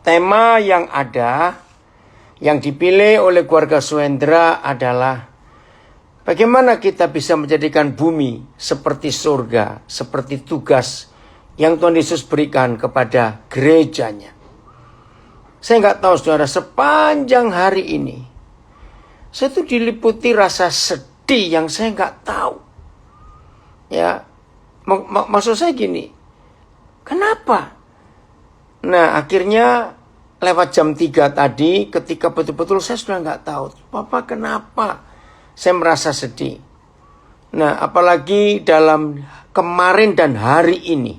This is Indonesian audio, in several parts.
tema yang ada, yang dipilih oleh keluarga Suhendra adalah bagaimana kita bisa menjadikan bumi seperti surga, seperti tugas yang Tuhan Yesus berikan kepada gerejanya. Saya nggak tahu saudara, sepanjang hari ini saya tuh diliputi rasa sedih yang saya nggak tahu. Ya, maksud saya gini, kenapa? Nah, akhirnya lewat jam 3 tadi, ketika betul-betul saya sudah nggak tahu, Papa kenapa saya merasa sedih. Nah, apalagi dalam kemarin dan hari ini,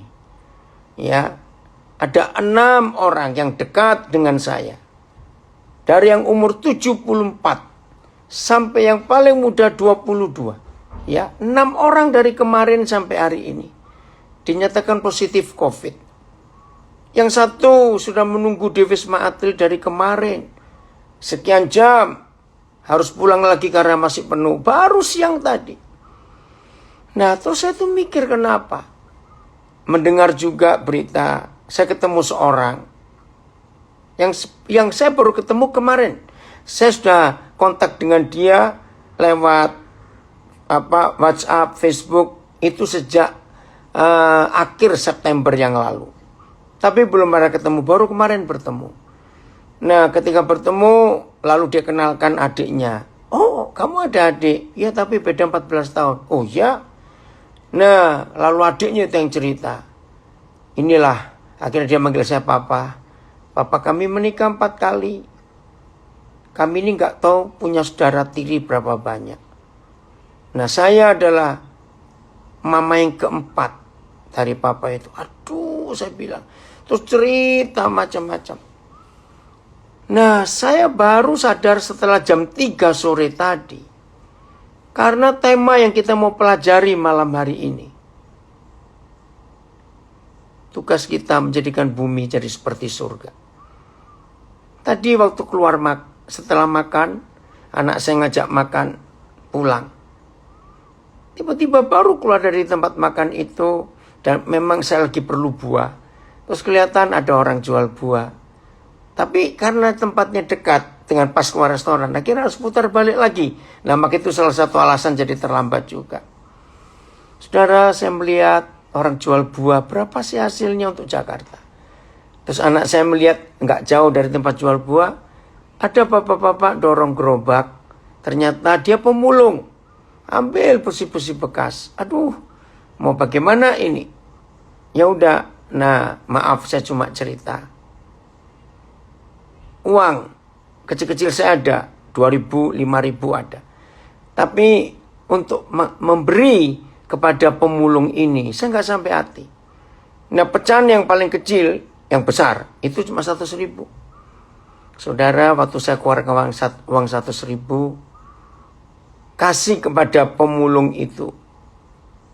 ya, ada 6 orang yang dekat dengan saya. Dari yang umur 74 sampai yang paling muda 22. Ya, 6 orang dari kemarin sampai hari ini dinyatakan positif COVID. Yang satu sudah menunggu di Wisma Atlet dari kemarin. Sekian jam. Harus pulang lagi karena masih penuh. Baru siang tadi. Nah, terus saya tuh mikir kenapa. Mendengar juga berita. Saya ketemu seorang. Yang saya baru ketemu kemarin. Saya sudah kontak dengan dia lewat WhatsApp, Facebook. Itu sejak akhir September yang lalu. Tapi belum ada ketemu, baru kemarin bertemu. Nah, ketika bertemu, lalu dia kenalkan adiknya. Oh, kamu ada adik? Ya, tapi beda 14 tahun. Oh ya? Nah, lalu adiknya itu yang cerita. Inilah, akhirnya dia manggil saya Papa. Papa, kami menikah 4 kali. Kami ini nggak tahu punya saudara tiri berapa banyak. Nah, saya adalah mama yang keempat dari Papa itu. Aduh, saya bilang. Terus cerita macam-macam. Nah, saya baru sadar setelah jam 3 sore tadi. Karena tema yang kita mau pelajari malam hari ini. Tugas kita menjadikan bumi jadi seperti surga. Tadi waktu keluar setelah makan, anak saya ngajak makan pulang. Tiba-tiba baru keluar dari tempat makan itu. Dan memang saya lagi perlu buah. Terus kelihatan ada orang jual buah. Tapi karena tempatnya dekat dengan pas keluar restoran, akhirnya harus putar balik lagi. Nah, maka itu salah satu alasan jadi terlambat juga. Saudara, saya melihat orang jual buah, berapa sih hasilnya untuk Jakarta? Terus anak saya melihat nggak jauh dari tempat jual buah, ada bapak-bapak dorong gerobak. Ternyata dia pemulung. Ambil besi-besi bekas. Aduh, mau bagaimana ini? Ya udah. Nah, maaf saya cuma cerita. Uang kecil-kecil saya ada, 2.000, 5.000 ada. Tapi untuk memberi kepada pemulung ini, saya nggak sampai hati. Nah, pecahan yang paling kecil, yang besar, itu cuma 100.000. Saudara, waktu saya keluarkan uang 100.000, kasih kepada pemulung itu.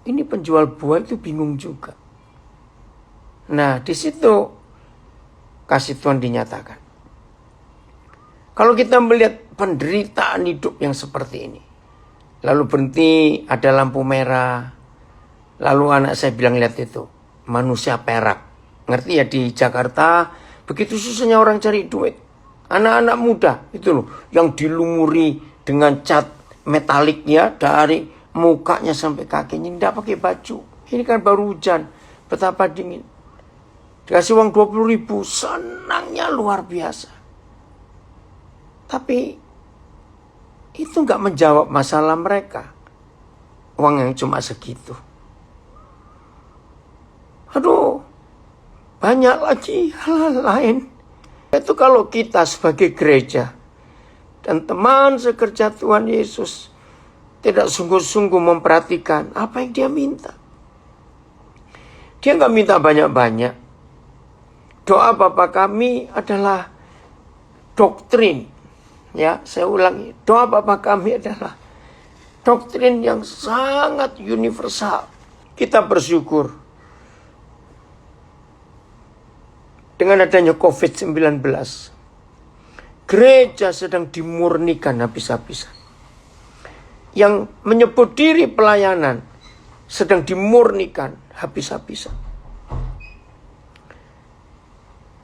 Ini penjual buah itu bingung juga. Nah, di situ kasih Tuhan dinyatakan. Kalau kita melihat penderitaan hidup yang seperti ini, lalu berhenti, ada lampu merah, lalu anak saya bilang, lihat itu, manusia perak. Ngerti ya, di Jakarta begitu susahnya orang cari duit. Anak-anak muda itu loh, yang dilumuri dengan cat metalik ya, dari mukanya sampai kakinya, tidak pakai baju. Ini kan baru hujan, betapa dingin. Dikasih uang 20.000, senangnya luar biasa. Tapi itu nggak menjawab masalah mereka. Uang yang cuma segitu. Aduh, banyak lagi hal-hal lain. Itu kalau kita sebagai gereja dan teman sekerja Tuhan Yesus tidak sungguh-sungguh memperhatikan apa yang dia minta. Dia nggak minta banyak-banyak. Doa Bapa kami adalah doktrin. Ya, saya ulangi. Doa Bapa kami adalah doktrin yang sangat universal. Kita bersyukur dengan adanya COVID-19. Gereja sedang dimurnikan habis-habisan. Yang menyebut diri pelayanan sedang dimurnikan habis-habisan.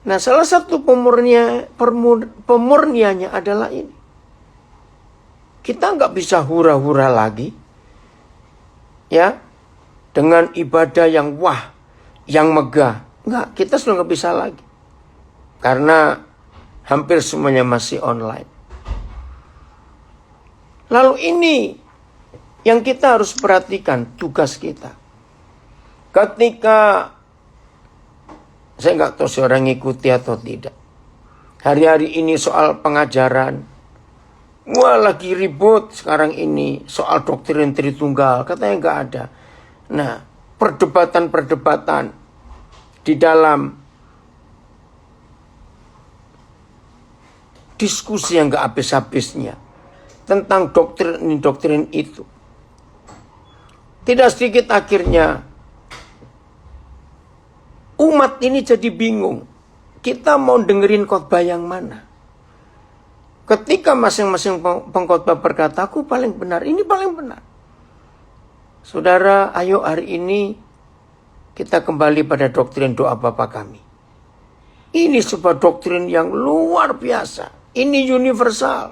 Nah, salah satu pemurniannya adalah ini. Kita nggak bisa hura-hura lagi, ya, dengan ibadah yang wah, yang megah. Nggak, kita sudah nggak bisa lagi. Karena hampir semuanya masih online. Lalu ini yang kita harus perhatikan, tugas kita. Ketika, saya nggak tahu seorang ngikuti atau tidak. Hari-hari ini soal pengajaran. Wah, lagi ribut sekarang ini soal doktrin Tritunggal. Katanya nggak ada. Nah, perdebatan-perdebatan di dalam diskusi yang nggak habis-habisnya tentang doktrin itu. Tidak sedikit akhirnya umat ini jadi bingung. Kita mau dengerin khotbah yang mana? Ketika masing-masing pengkhotbah berkata, aku paling benar, ini paling benar. Saudara, ayo hari ini kita kembali pada doktrin doa Bapa kami. Ini sebuah doktrin yang luar biasa. Ini universal.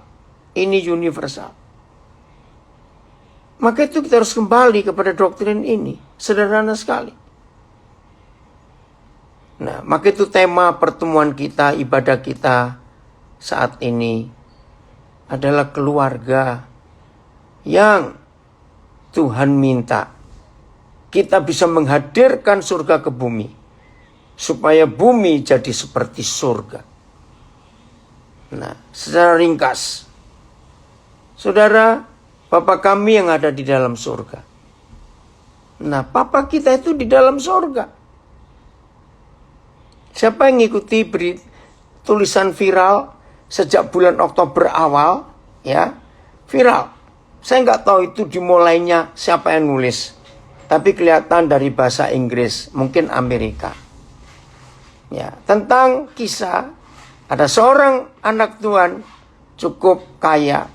Ini universal. Maka itu kita harus kembali kepada doktrin ini. Sederhana sekali. Nah, maka itu tema pertemuan kita, ibadah kita saat ini adalah keluarga yang Tuhan minta kita bisa menghadirkan surga ke bumi. Supaya bumi jadi seperti surga. Nah, secara ringkas. Saudara, Bapa kami yang ada di dalam surga. Nah, Papa kita itu di dalam surga. Siapa yang ngikuti tulisan viral sejak bulan Oktober awal, ya, viral. Saya nggak tahu itu dimulainya siapa yang nulis. Tapi kelihatan dari bahasa Inggris, mungkin Amerika. Ya, tentang kisah ada seorang anak Tuhan cukup kaya.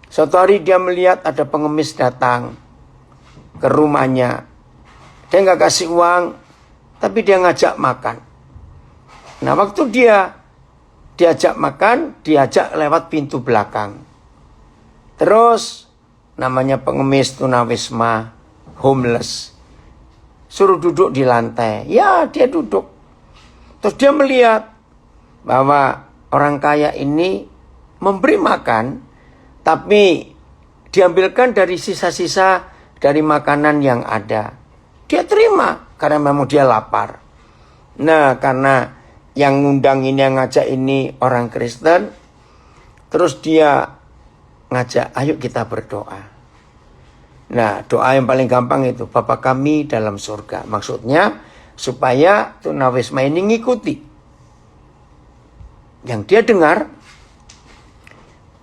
Suatu hari dia melihat ada pengemis datang ke rumahnya. Dia nggak kasih uang, tapi dia ngajak makan. Nah, waktu dia diajak makan, diajak lewat pintu belakang. Terus namanya pengemis tunawisma, homeless. Suruh duduk di lantai. Ya, dia duduk. Terus dia melihat bahwa orang kaya ini memberi makan, tapi diambilkan dari sisa-sisa dari makanan yang ada. Dia terima karena memang dia lapar. Nah, karena yang ngundang ini, yang ngajak ini orang Kristen, terus dia ngajak, ayo kita berdoa. Nah, doa yang paling gampang itu, Bapa kami dalam surga. Maksudnya supaya tunawisma ini ngikuti. Yang dia dengar,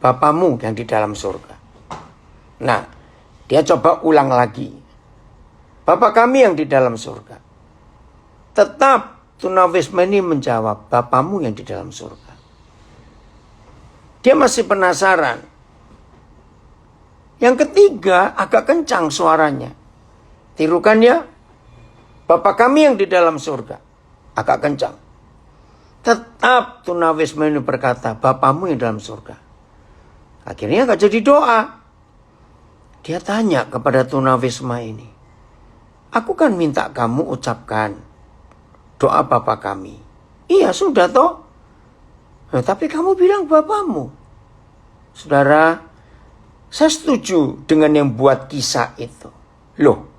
Bapamu yang di dalam surga. Nah, dia coba ulang lagi. Bapa kami yang di dalam surga. Tetap tunawisma ini menjawab, Bapamu yang di dalam surga. Dia masih penasaran. Yang ketiga, agak kencang suaranya. Tirukan ya. Bapa kami yang di dalam surga. Agak kencang. Tetap tunawisma ini berkata, Bapamu yang dalam surga. Akhirnya gak jadi doa. Dia tanya kepada tunawisma ini. Aku kan minta kamu ucapkan doa Bapa kami. Iya sudah toh. Nah, tapi kamu bilang Bapamu. Saudara, saya setuju dengan yang buat kisah itu. Loh,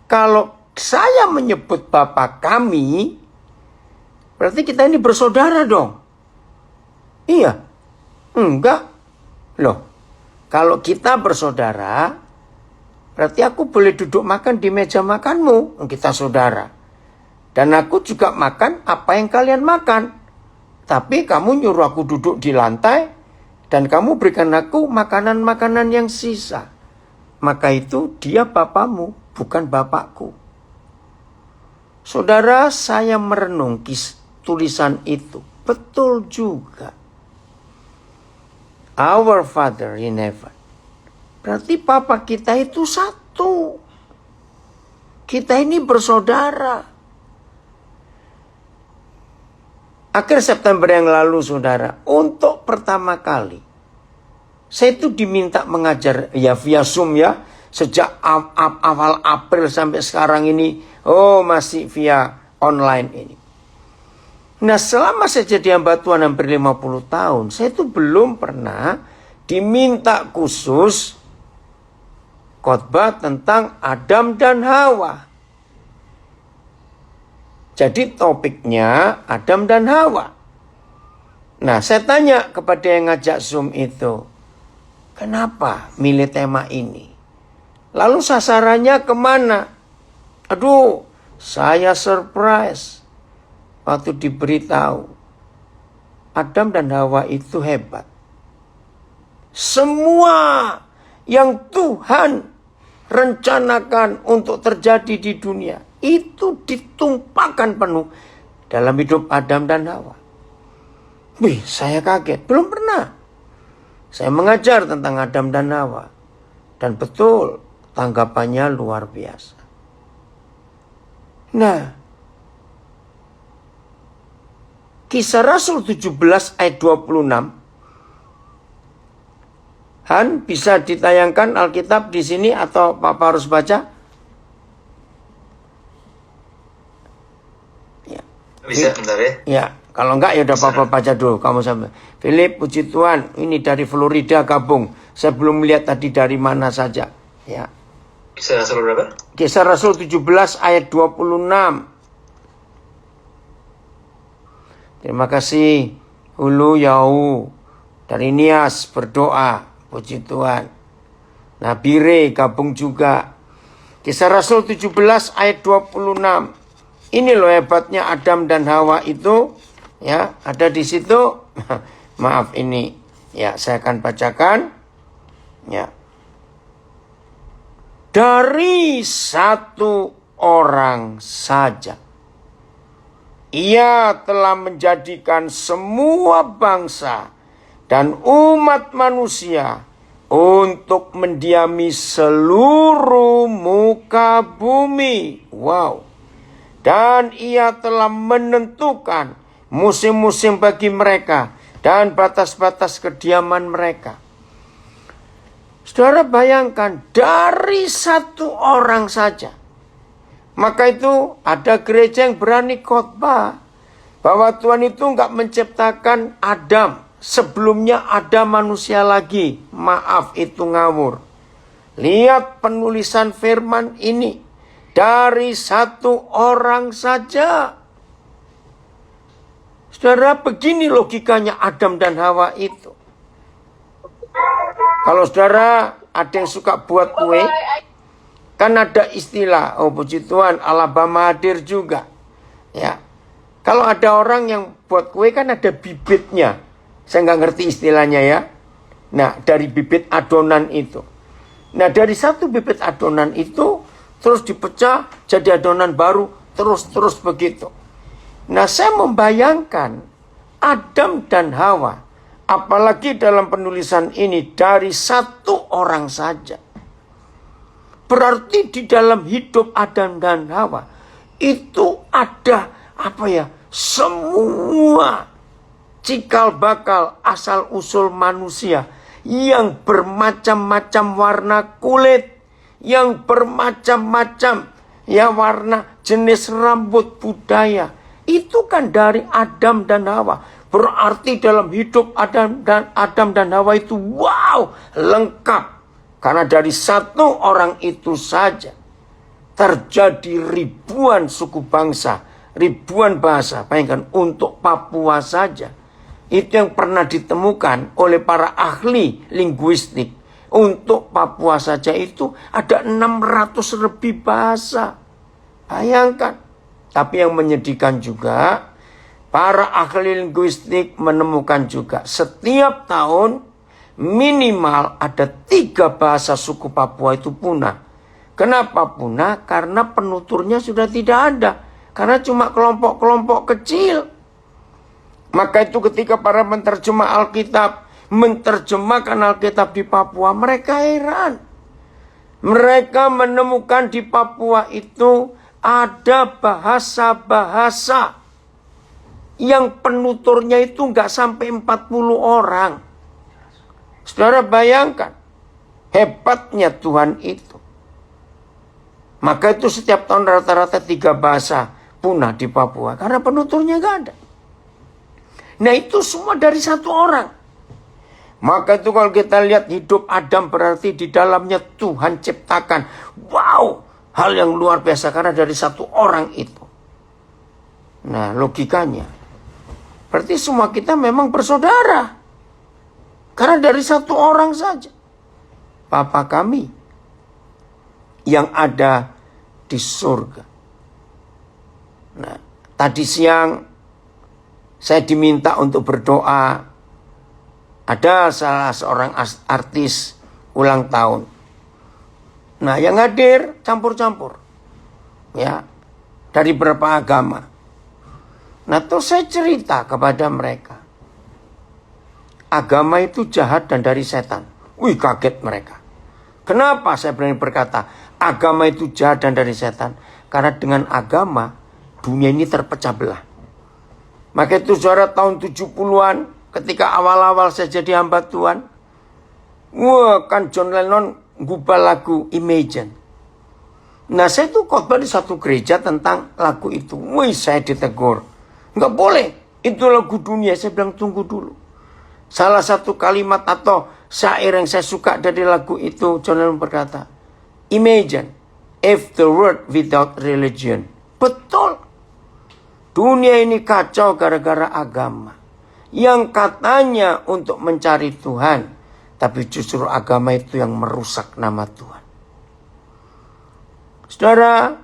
kalau saya menyebut Bapa kami, berarti kita ini bersaudara dong. Iya. Enggak. Loh, kalau kita bersaudara, berarti aku boleh duduk makan di meja makanmu. Kita saudara. Dan aku juga makan apa yang kalian makan. Tapi kamu nyuruh aku duduk di lantai, dan kamu berikan aku makanan-makanan yang sisa. Maka itu dia Bapamu, bukan Bapakku. Saudara, saya merenung tulisan itu. Betul juga. Our Father in heaven. Berarti Papa kita itu satu. Kita ini bersaudara. Akhir September yang lalu, saudara, untuk pertama kali saya itu diminta mengajar ya via Zoom ya. Sejak awal April sampai sekarang ini, masih via online ini. Nah, selama saya jadi hamba Tuhan hampir 50 tahun, saya itu belum pernah diminta khusus khotbah tentang Adam dan Hawa. Jadi topiknya Adam dan Hawa. Nah, saya tanya kepada yang ngajak Zoom itu, kenapa milih tema ini? Lalu sasarannya kemana? Aduh, saya surprise waktu diberitahu Adam dan Hawa itu hebat. Semua yang Tuhan rencanakan untuk terjadi di dunia itu ditumpahkan penuh dalam hidup Adam dan Hawa. Wih, saya kaget. Belum pernah saya mengajar tentang Adam dan Hawa. Dan betul, tanggapannya luar biasa. Nah, Kisah Rasul 17 ayat 26. Han, bisa ditayangkan Alkitab di sini atau Papa harus baca? Ya. Bisa, bentar ya. Ya, kalau enggak ya udah Papa baca dulu. Kamu sampai. Philip, puji Tuhan, ini dari Florida gabung. Saya belum melihat tadi dari mana saja. Ya. Kisah Rasul berapa? Kisah Rasul 17 ayat 26. Terima kasih Hulu Yau dari Nias berdoa. Puji Tuhan. Nabire gabung juga. Kisah Rasul 17 ayat 26. Ini loh hebatnya Adam dan Hawa itu. Ya, ada di situ. Maaf ini. Ya, saya akan bacakan. Ya. Dari satu orang saja Ia telah menjadikan semua bangsa dan umat manusia untuk mendiami seluruh muka bumi. Wow. Dan ia telah menentukan musim-musim bagi mereka dan batas-batas kediaman mereka. Saudara bayangkan, dari satu orang saja. Maka itu ada gereja yang berani khotbah bahwa Tuhan itu enggak menciptakan Adam. Sebelumnya ada manusia lagi. Maaf, itu ngawur. Lihat penulisan firman ini. Dari satu orang saja. Saudara, begini logikanya Adam dan Hawa itu. Kalau saudara ada yang suka buat kue, kan ada istilah, oh puji Tuhan, Alabama hadir juga. Ya. Kalau ada orang yang buat kue kan ada bibitnya. Saya nggak ngerti istilahnya ya. Nah, dari bibit adonan itu. Nah, dari satu bibit adonan itu, terus dipecah jadi adonan baru, terus begitu. Nah, saya membayangkan Adam dan Hawa, apalagi dalam penulisan ini dari satu orang saja. Berarti di dalam hidup Adam dan Hawa itu ada semua cikal bakal asal usul manusia yang bermacam-macam warna kulit, yang bermacam-macam warna, jenis rambut, budaya. Itu kan dari Adam dan Hawa. Berarti dalam hidup Adam dan Hawa itu lengkap. Karena dari satu orang itu saja terjadi ribuan suku bangsa, ribuan bahasa. Bayangkan untuk Papua saja. Itu yang pernah ditemukan oleh para ahli linguistik. Untuk Papua saja itu ada 600 lebih bahasa. Bayangkan. Tapi yang menyedihkan juga, para ahli linguistik menemukan juga setiap tahun minimal ada 3 bahasa suku Papua itu punah. Kenapa punah? Karena penuturnya sudah tidak ada. Karena cuma kelompok-kelompok kecil. Maka itu ketika para penterjemah Alkitab menerjemahkan Alkitab di Papua, mereka heran. Mereka menemukan di Papua itu ada bahasa-bahasa yang penuturnya itu nggak sampai 40 orang. Saudara bayangkan hebatnya Tuhan itu. Maka itu setiap tahun rata-rata 3 bahasa punah di Papua. Karena penuturnya nggak ada. Nah itu semua dari 1 orang. Maka itu kalau kita lihat hidup Adam berarti di dalamnya Tuhan ciptakan. Wow, hal yang luar biasa karena dari 1 orang itu. Nah logikanya. Berarti semua kita memang bersaudara. Karena dari 1 orang saja. Bapa kami yang ada di surga. Nah, tadi siang saya diminta untuk berdoa. Ada salah seorang artis ulang tahun. Nah, yang hadir campur-campur. Ya, dari beberapa agama. Nah, terus saya cerita kepada mereka. Agama itu jahat dan dari setan. Wih, kaget mereka. Kenapa saya berani berkata agama itu jahat dan dari setan? Karena dengan agama dunia ini terpecah belah. Maka itu saudara tahun 70-an ketika awal-awal saya jadi hamba Tuhan. Wah, kan John Lennon ngubah lagu Imagine. Nah, saya tuh khotbah di satu gereja tentang lagu itu. Wih, saya ditegur. Nggak boleh, itu lagu dunia. Saya bilang tunggu dulu. Salah satu kalimat atau syair yang saya suka dari lagu itu, John Lennon berkata, Imagine if the world without religion. Betul. Dunia ini kacau gara-gara agama. Yang katanya untuk mencari Tuhan. Tapi justru agama itu yang merusak nama Tuhan. Saudara,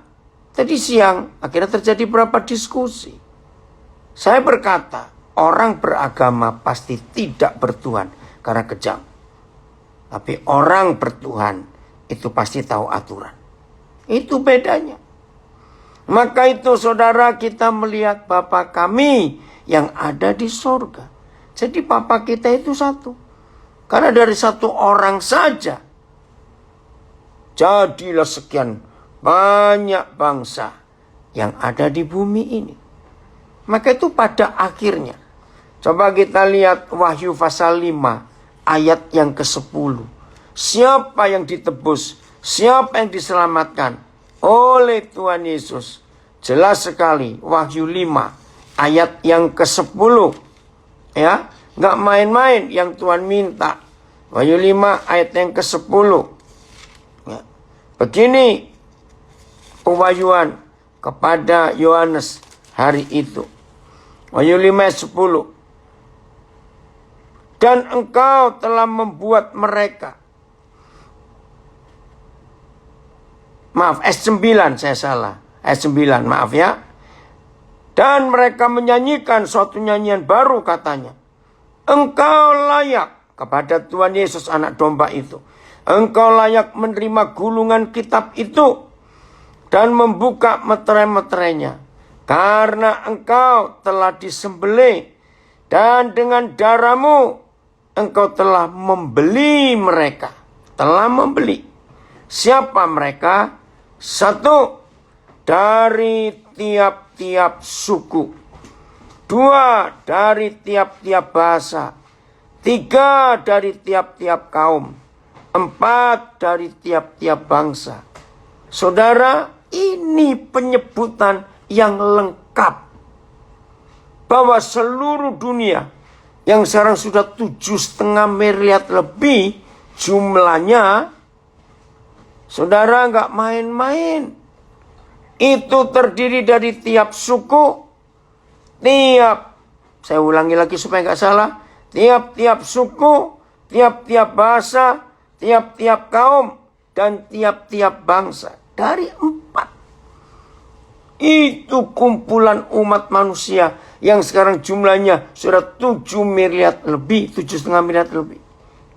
tadi siang akhirnya terjadi beberapa diskusi. Saya berkata, orang beragama pasti tidak bertuhan karena kejam. Tapi orang bertuhan itu pasti tahu aturan. Itu bedanya. Maka itu saudara kita melihat Bapa kami yang ada di sorga. Jadi Bapa kita itu satu. Karena dari 1 orang saja. Jadilah sekian banyak bangsa yang ada di bumi ini. Maka itu pada akhirnya. Coba kita lihat Wahyu pasal 5 ayat yang ke-10. Siapa yang ditebus? Siapa yang diselamatkan? Oleh Tuhan Yesus. Jelas sekali Wahyu 5 ayat yang ke-10. Ya, nggak main-main yang Tuhan minta. Wahyu 5 ayat yang ke-10. Ya. Begini pewahyuan kepada Yohanes hari itu. Wahyu 5 ayat 10. Dan engkau telah membuat mereka. Maaf, ayat 9 saya salah. Ayat 9, maaf ya. Dan mereka menyanyikan suatu nyanyian baru katanya. Engkau layak kepada Tuhan Yesus anak domba itu. Engkau layak menerima gulungan kitab itu. Dan membuka meterai-meterainya. Karena engkau telah disembelih dan dengan darahmu engkau telah membeli mereka. Telah membeli. Siapa mereka? 1 dari tiap-tiap suku. 2 dari tiap-tiap bahasa. 3 dari tiap-tiap kaum. 4 dari tiap-tiap bangsa. Saudara, ini penyebutan yang lengkap bahwa seluruh dunia yang sekarang sudah 7,5 miliar lebih jumlahnya, saudara nggak main-main. Itu terdiri dari tiap suku, saya ulangi lagi supaya nggak salah, tiap-tiap suku, tiap-tiap bahasa, tiap-tiap kaum, dan tiap-tiap bangsa. Dari 4. Itu kumpulan umat manusia yang sekarang jumlahnya sudah 7 miliar lebih, 7,5 miliar lebih.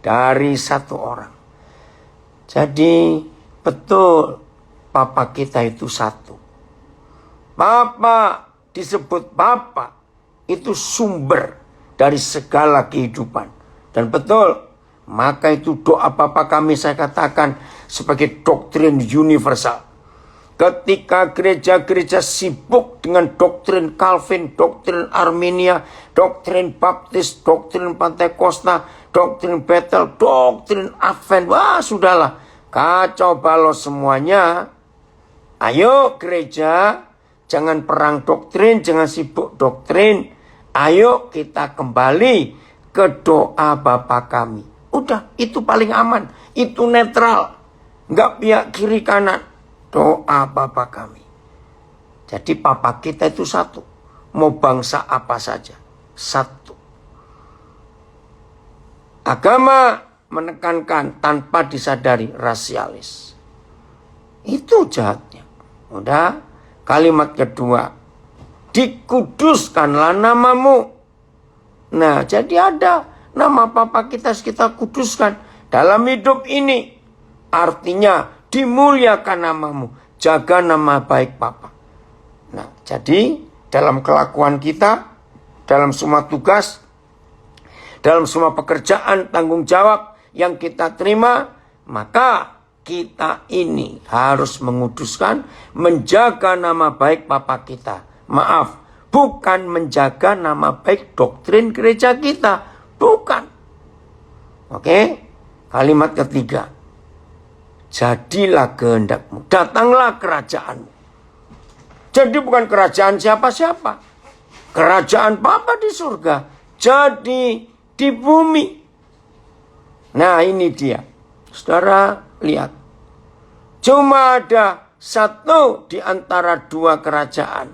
Dari 1 orang. Jadi betul Bapa kita itu satu. Bapa disebut Bapa itu sumber dari segala kehidupan. Dan betul, maka itu doa Bapa kami saya katakan sebagai doktrin universal. Ketika gereja-gereja sibuk dengan doktrin Calvin, doktrin Armenia, doktrin Baptis, doktrin Pantekosta, doktrin Bethel, doktrin Advent, wah sudahlah, kacau balau semuanya. Ayo gereja, jangan perang doktrin, jangan sibuk doktrin. Ayo kita kembali ke doa Bapa kami. Udah, itu paling aman, itu netral, nggak pihak kiri kanan. Doa Bapa kami. Jadi Papa kita itu satu. Mau bangsa apa saja. Satu. Agama menekankan tanpa disadari rasialis. Itu jahatnya. Udah. Kalimat kedua. Dikuduskanlah namamu. Nah, jadi ada nama Papa kita kuduskan dalam hidup ini. Artinya dimuliakan namamu, jaga nama baik Bapa. Nah, jadi dalam kelakuan kita, dalam semua tugas, dalam semua pekerjaan, tanggung jawab yang kita terima, maka kita ini harus menguduskan, menjaga nama baik Bapa kita. Maaf, bukan menjaga nama baik doktrin gereja kita, bukan. Oke, kalimat ketiga. Jadilah kehendakmu, datanglah kerajaanmu. Jadi bukan kerajaan siapa-siapa. Kerajaan Bapa di surga, jadi di bumi. Nah ini dia. Saudara lihat. Cuma ada satu di antara dua kerajaan.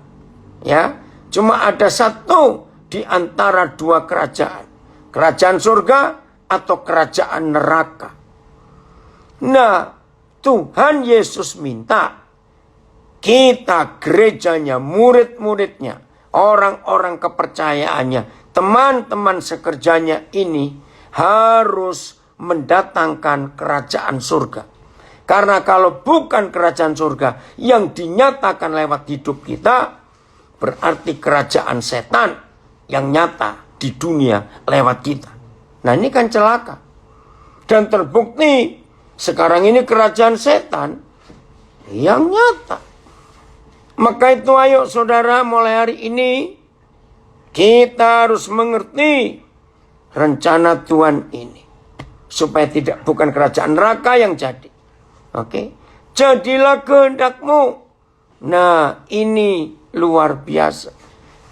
Ya, cuma ada satu di antara dua kerajaan. Kerajaan surga atau kerajaan neraka. Nah, Tuhan Yesus minta kita gerejanya, murid-muridnya, orang-orang kepercayaannya, teman-teman sekerjanya ini harus mendatangkan kerajaan surga. Karena kalau bukan kerajaan surga yang dinyatakan lewat hidup kita, berarti kerajaan setan yang nyata di dunia lewat kita. Nah ini kan celaka. Dan terbukti sekarang ini kerajaan setan yang nyata. Maka itu ayo saudara, mulai hari ini kita harus mengerti rencana Tuhan ini. Supaya bukan kerajaan neraka yang jadi. Oke. Jadilah kehendakmu. Nah ini luar biasa.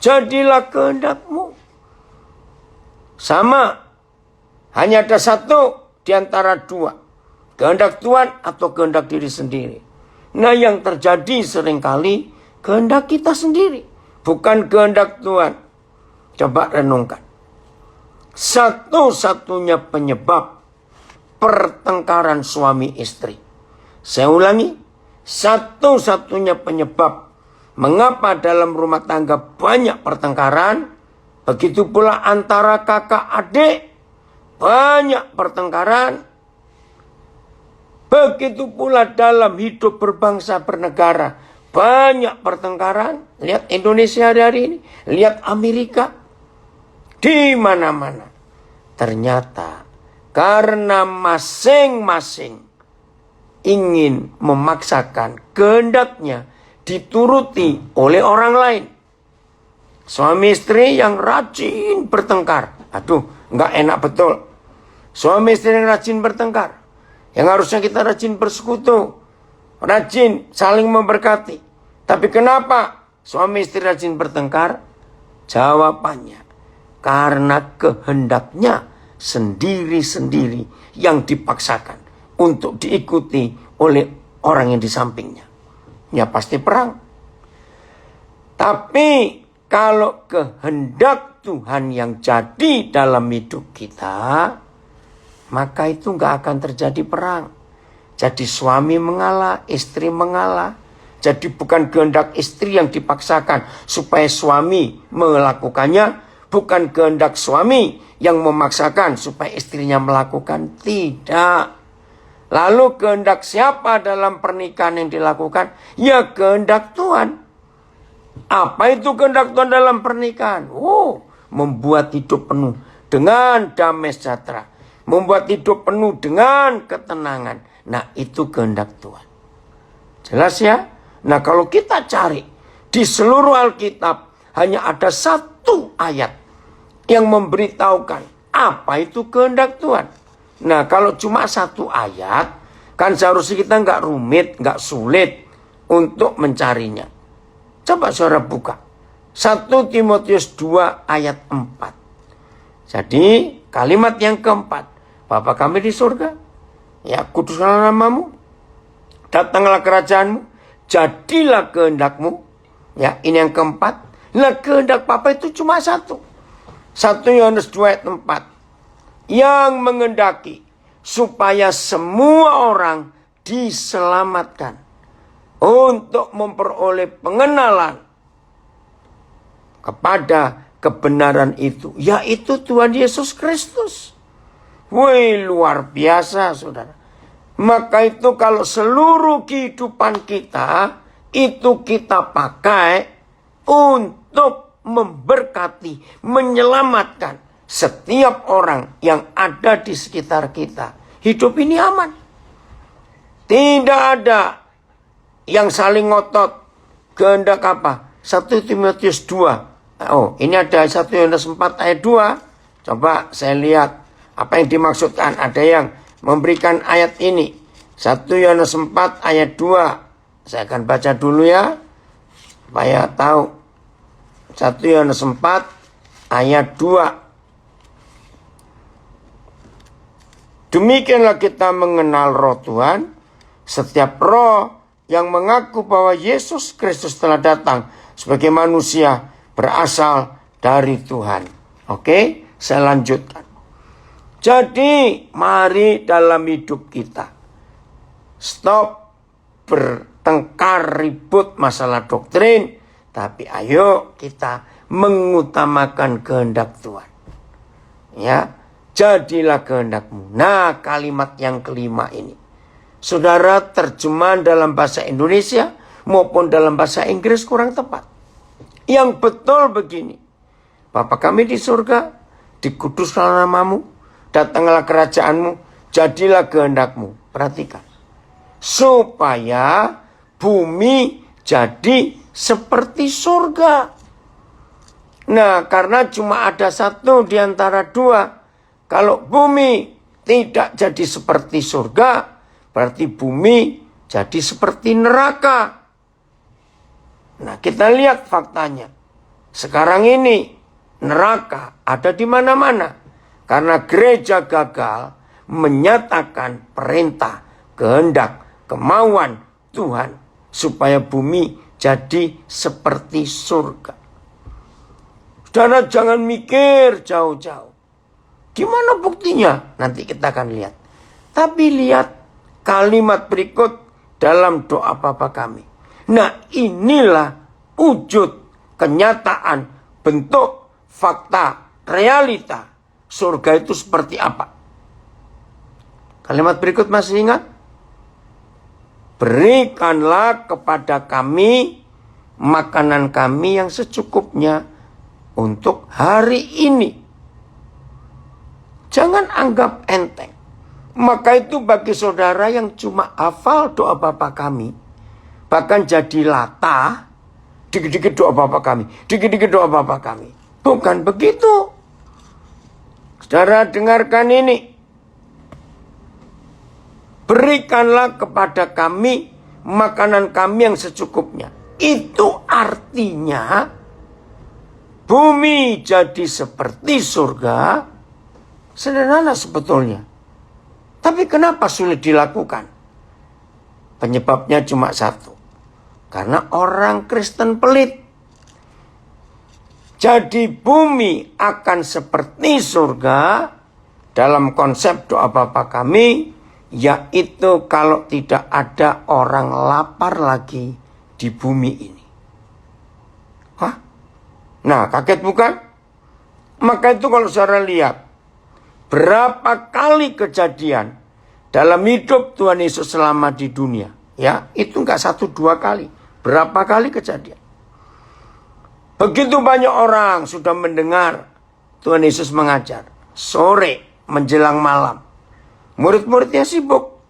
Jadilah kehendakmu. Sama. Hanya ada satu di antara dua. Kehendak Tuhan atau kehendak diri sendiri. Nah yang terjadi seringkali kehendak kita sendiri. Bukan kehendak Tuhan. Coba renungkan. Satu-satunya penyebab pertengkaran suami istri. Saya ulangi. Satu-satunya penyebab mengapa dalam rumah tangga banyak pertengkaran. Begitu pula antara kakak adik. Banyak pertengkaran. Begitu pula dalam hidup berbangsa bernegara. Banyak pertengkaran. Lihat Indonesia hari ini. Lihat Amerika. Di mana-mana. Ternyata karena masing-masing ingin memaksakan kehendaknya dituruti oleh orang lain. Suami istri yang rajin bertengkar. Aduh, nggak enak betul. Suami istri yang rajin bertengkar. Yang harusnya kita rajin bersekutu. Rajin saling memberkati. Tapi kenapa suami istri rajin bertengkar? Jawabannya. Karena kehendaknya sendiri-sendiri yang dipaksakan. Untuk diikuti oleh orang yang di sampingnya. Ya pasti perang. Tapi kalau kehendak Tuhan yang jadi dalam hidup kita, maka itu nggak akan terjadi perang. Jadi suami mengalah, istri mengalah. Jadi bukan kehendak istri yang dipaksakan supaya suami melakukannya. Bukan kehendak suami yang memaksakan supaya istrinya melakukan. Tidak. Lalu kehendak siapa dalam pernikahan yang dilakukan? Ya kehendak Tuhan. Apa itu kehendak Tuhan dalam pernikahan? Membuat hidup penuh dengan damai sejahtera. Membuat hidup penuh dengan ketenangan. Nah itu kehendak Tuhan. Jelas ya? Nah, kalau kita cari di seluruh Alkitab hanya ada satu ayat yang memberitahukan apa itu kehendak Tuhan. Nah, kalau cuma satu ayat, kan seharusnya kita nggak rumit, nggak sulit untuk mencarinya. Coba saudara buka 1 Timotius 2 ayat 4. Jadi kalimat yang keempat, Bapa kami di surga, ya kuduskanlah namamu, datanglah kerajaanmu, jadilah kehendakmu. Ya, ini yang keempat. Nah, kehendak Bapa itu cuma satu. 1 Yohanes 2 ayat 4. Yang menghendaki supaya semua orang diselamatkan untuk memperoleh pengenalan kepada kebenaran itu, yaitu Tuhan Yesus Kristus. Wih, luar biasa, saudara. Maka itu kalau seluruh kehidupan kita itu kita pakai untuk memberkati, menyelamatkan setiap orang yang ada di sekitar kita. Hidup ini aman. Tidak ada yang saling ngotot. Kehendak apa? 1 Timotius 2. Oh, ini ada 1 Yohanes 4 ayat 2. Coba saya lihat apa yang dimaksudkan. Ada yang memberikan ayat ini. 1 Yohanes 4 ayat 2. Saya akan baca dulu ya, supaya tahu. 1 Yohanes 4 ayat 2. Demikianlah kita mengenal roh Tuhan. Setiap roh yang mengaku bahwa Yesus Kristus telah datang sebagai manusia berasal dari Tuhan. Oke, saya lanjutkan. Jadi, mari dalam hidup kita stop bertengkar ribut masalah doktrin, tapi ayo kita mengutamakan kehendak Tuhan. Ya, jadilah kehendakmu. Nah, kalimat yang kelima ini, saudara, terjemahan dalam bahasa Indonesia maupun dalam bahasa Inggris kurang tepat. Yang betul begini, Bapa kami di surga, dikuduskanlah namamu, datanglah kerajaanmu, jadilah kehendakmu. Perhatikan, supaya bumi jadi seperti surga. Nah, karena cuma ada satu di antara dua. Kalau bumi tidak jadi seperti surga, berarti bumi jadi seperti neraka. Nah, kita lihat faktanya. Sekarang ini neraka ada di mana-mana. Karena gereja gagal menyatakan perintah, kehendak, kemauan Tuhan supaya bumi jadi seperti surga. Saudara, jangan mikir jauh-jauh. Gimana buktinya? Nanti kita akan lihat. Tapi lihat kalimat berikut dalam doa Bapa kami. Nah, inilah wujud kenyataan, bentuk, fakta, realita. Surga itu seperti apa? Kalimat berikut masih ingat? Berikanlah kepada kami makanan kami yang secukupnya untuk hari ini. Jangan anggap enteng. Maka itu bagi saudara yang cuma hafal doa Bapa kami, bahkan jadi latah, dikit-dikit doa Bapa kami, dikit-dikit doa Bapa kami. Bukan begitu. Saudara, dengarkan ini. Berikanlah kepada kami makanan kami yang secukupnya. Itu artinya bumi jadi seperti surga. Sederhana sebetulnya. Tapi kenapa sulit dilakukan? Penyebabnya cuma satu. Karena orang Kristen pelit. Jadi bumi akan seperti surga dalam konsep doa Bapa kami, yaitu kalau tidak ada orang lapar lagi di bumi ini. Hah? Nah, kaget bukan? Maka itu kalau saudara lihat, berapa kali kejadian dalam hidup Tuhan Yesus selama di dunia. Ya, itu enggak 1-2 kali. Berapa kali kejadian. Begitu banyak orang sudah mendengar Tuhan Yesus mengajar. Sore menjelang malam. Murid-muridnya sibuk.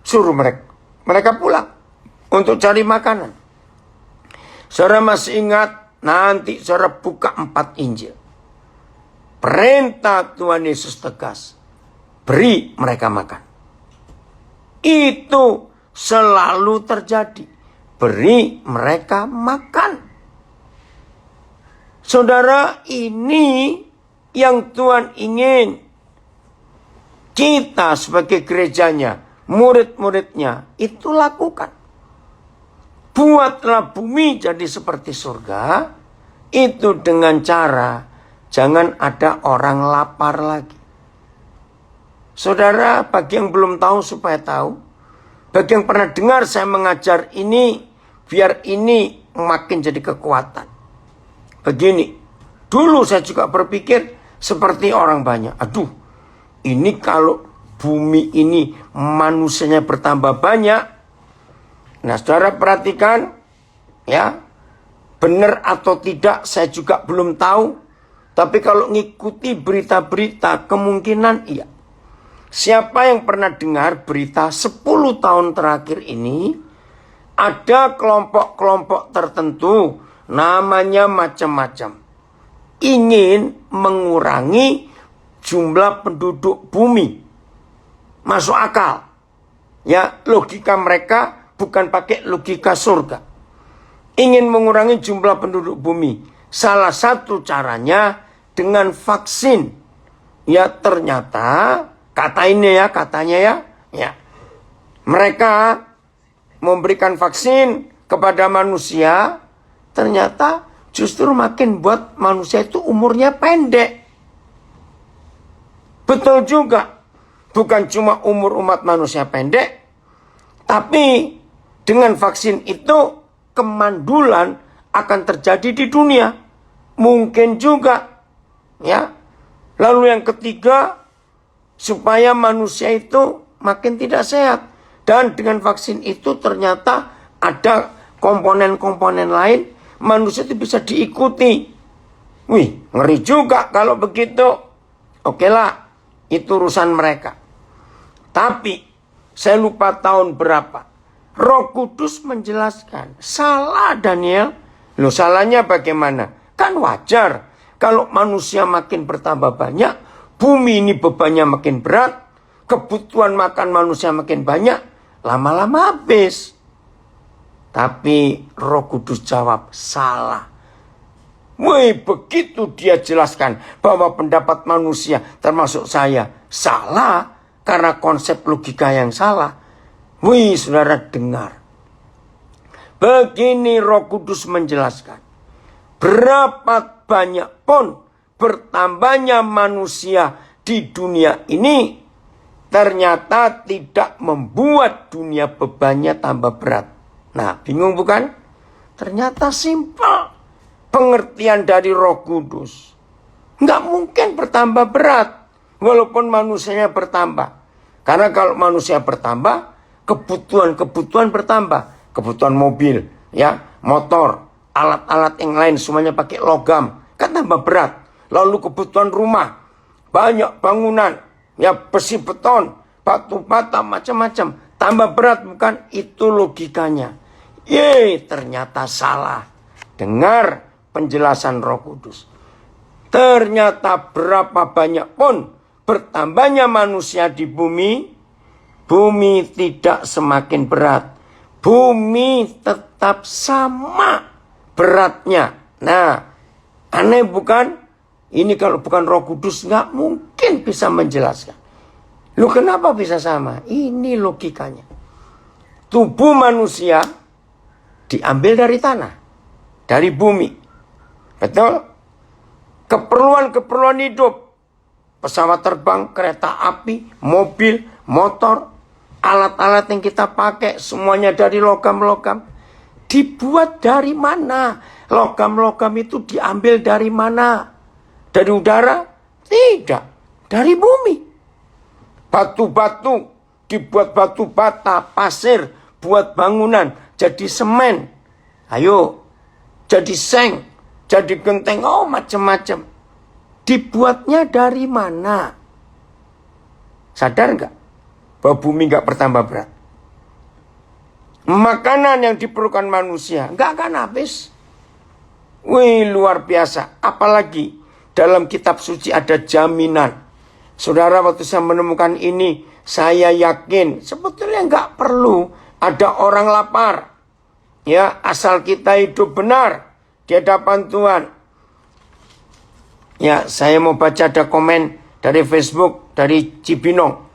Suruh mereka pulang untuk cari makanan. Saudara masih ingat, nanti saudara buka 4 Injil. Perintah Tuhan Yesus tegas, beri mereka makan. Itu selalu terjadi. Beri mereka makan. Saudara, ini yang Tuhan ingin kita sebagai gerejanya, murid-muridnya, itu lakukan. Buatlah bumi jadi seperti surga, itu dengan cara jangan ada orang lapar lagi. Saudara, bagi yang belum tahu supaya tahu, bagi yang pernah dengar saya mengajar ini, biar ini makin jadi kekuatan. Begini, dulu saya juga berpikir seperti orang banyak. Aduh, ini kalau bumi ini manusianya bertambah banyak. Nah, saudara perhatikan, ya, benar atau tidak saya juga belum tahu. Tapi kalau ngikuti berita-berita, kemungkinan iya. Siapa yang pernah dengar berita 10 tahun terakhir ini, ada kelompok-kelompok tertentu, namanya macam-macam, ingin mengurangi jumlah penduduk bumi. Masuk akal. Ya, logika mereka bukan pakai logika surga. Ingin mengurangi jumlah penduduk bumi. Salah satu caranya dengan vaksin. Ya, ternyata katanya ya. Mereka memberikan vaksin kepada manusia, ternyata justru makin buat manusia itu umurnya pendek. Betul juga, bukan cuma umur umat manusia pendek, tapi dengan vaksin itu kemandulan akan terjadi di dunia. Mungkin juga, ya. Lalu yang ketiga, supaya manusia itu makin tidak sehat. Dan dengan vaksin itu ternyata ada komponen-komponen lain, manusia itu bisa diikuti. Wih, ngeri juga kalau begitu. Oke lah, itu urusan mereka. Tapi, saya lupa tahun berapa. Roh Kudus menjelaskan, salah Daniel. Loh, salahnya bagaimana? Kan wajar. Kalau manusia makin bertambah banyak, bumi ini bebannya makin berat, kebutuhan makan manusia makin banyak, lama-lama habis. Tapi Roh Kudus jawab, salah. Wih, begitu dia jelaskan bahwa pendapat manusia, termasuk saya, salah karena konsep logika yang salah. Wih, saudara dengar. Begini Roh Kudus menjelaskan. Berapa banyak pun bertambahnya manusia di dunia ini, ternyata tidak membuat dunia bebannya tambah berat. Nah, bingung bukan? Ternyata simpel. Pengertian dari Roh Kudus. Nggak mungkin bertambah berat, walaupun manusianya bertambah. Karena kalau manusia bertambah, kebutuhan bertambah. Kebutuhan mobil, ya, motor, alat-alat yang lain semuanya pakai logam, kan tambah berat. Lalu kebutuhan rumah, banyak bangunan, ya, besi beton, batu bata, macam-macam, tambah berat bukan? Itu logikanya. Ternyata salah. Dengar penjelasan Roh Kudus. Ternyata berapa banyak pun bertambahnya manusia di bumi, bumi tidak semakin berat. Bumi tetap sama beratnya. Nah, aneh bukan? Ini kalau bukan Roh Kudus nggak mungkin bisa menjelaskan. Lu kenapa bisa sama? Ini logikanya. Tubuh manusia diambil dari tanah, dari bumi. Betul? Keperluan hidup. Pesawat terbang, kereta api, mobil, motor, alat-alat yang kita pakai semuanya dari logam-logam. Dibuat dari mana? Logam-logam itu diambil dari mana? Dari udara? Tidak. Dari bumi. Batu-batu dibuat batu bata, pasir, buat bangunan, jadi semen. Ayo, jadi seng, jadi genteng, oh macam-macam. Dibuatnya dari mana? Sadar nggak bahwa bumi nggak bertambah berat? Makanan yang diperlukan manusia nggak akan habis. Wih, luar biasa. Apalagi dalam kitab suci ada jaminan. Saudara, waktu saya menemukan ini, saya yakin sebetulnya nggak perlu ada orang lapar. Ya, asal kita hidup benar di hadapan Tuhan. Ya, saya mau baca ada komen dari Facebook, dari Cibinong.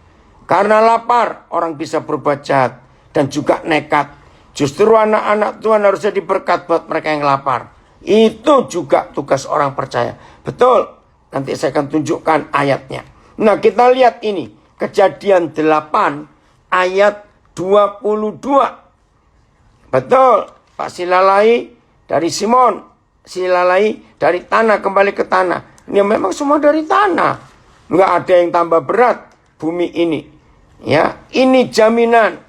Karena lapar, orang bisa berbuat jahat dan juga nekat. Justru anak-anak Tuhan harus jadi berkat buat mereka yang lapar. Itu juga tugas orang percaya. Betul, nanti saya akan tunjukkan ayatnya. Nah, kita lihat ini. Kejadian 8 ayat 22. Betul, Pak Silalai dari Simon. Silalai dari tanah kembali ke tanah. Ini memang semua dari tanah. Nggak ada yang tambah berat bumi ini. Ya, ini jaminan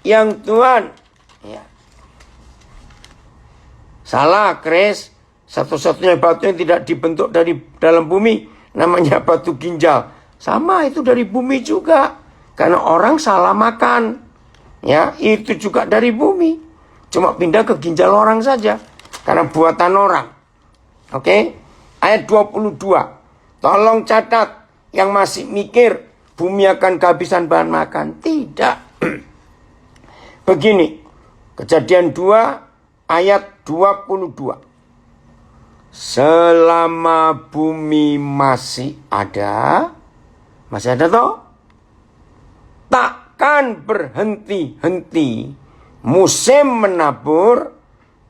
yang Tuhan. Ya. Salah, Chris. Satu-satunya batu yang tidak dibentuk dari dalam bumi namanya batu ginjal. Sama, itu dari bumi juga. Karena orang salah makan. Ya, itu juga dari bumi. Cuma pindah ke ginjal orang saja. Karena buatan orang. Oke? Ayat 22. Tolong catat yang masih mikir bumi akan kehabisan bahan makan. Tidak. Begini. Kejadian 2 ayat 22. Selama bumi masih ada toh? Takkan berhenti-henti musim menabur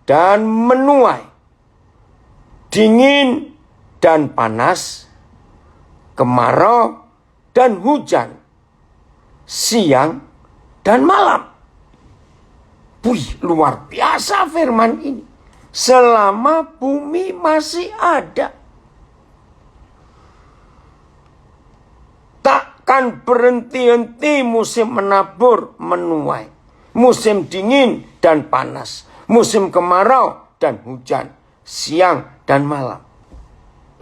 dan menuai, dingin dan panas, kemarau dan hujan, siang dan malam. Wih, luar biasa firman ini. Selama bumi masih ada. Takkan berhenti-henti musim menabur, menuai. Musim dingin dan panas. Musim kemarau dan hujan. Siang dan malam.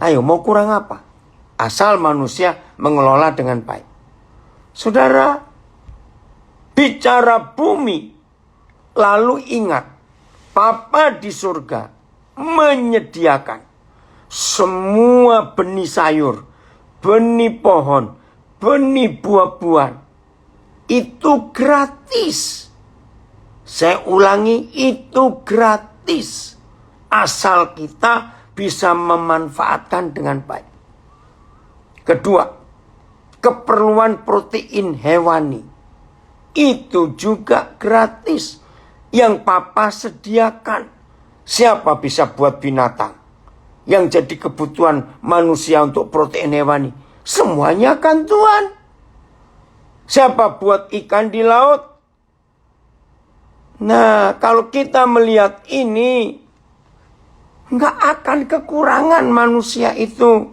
Ayo, mau kurang apa? Asal manusia mengelola dengan baik. Saudara, bicara bumi, lalu ingat, Papa di surga menyediakan semua benih sayur, benih pohon, benih buah-buahan. Itu gratis. Saya ulangi, itu gratis. Asal kita bisa memanfaatkan dengan baik. Kedua, keperluan protein hewani. Itu juga gratis. Yang Papa sediakan. Siapa bisa buat binatang? Yang jadi kebutuhan manusia untuk protein hewani? Semuanya kan Tuhan. Siapa buat ikan di laut? Nah, kalau kita melihat ini, nggak akan kekurangan manusia itu.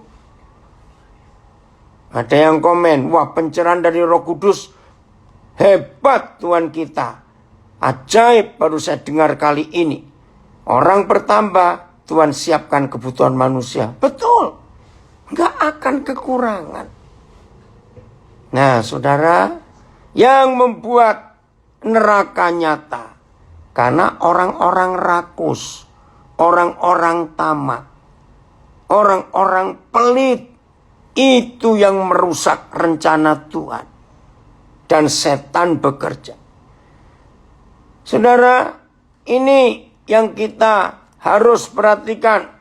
Ada yang komen, wah pencerahan dari Roh Kudus, hebat Tuhan kita. Ajaib baru saya dengar kali ini. Orang bertambah, Tuhan siapkan kebutuhan manusia. Betul. Nggak akan kekurangan. Nah, saudara, yang membuat neraka nyata. Karena orang-orang rakus, orang-orang tamak, orang-orang pelit. Itu yang merusak rencana Tuhan. Dan setan bekerja. Saudara, ini yang kita harus perhatikan.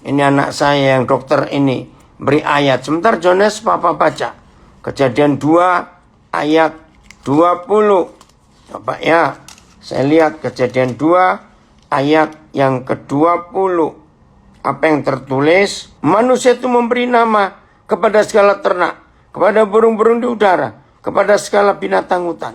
Ini anak saya yang dokter ini beri ayat. Sebentar Jones, Papa baca. Kejadian 2 ayat 20. Coba ya. Saya lihat Kejadian 2 ayat yang ke-20. Apa yang tertulis? Manusia itu memberi nama kepada segala ternak, kepada burung-burung di udara, kepada segala binatang hutan.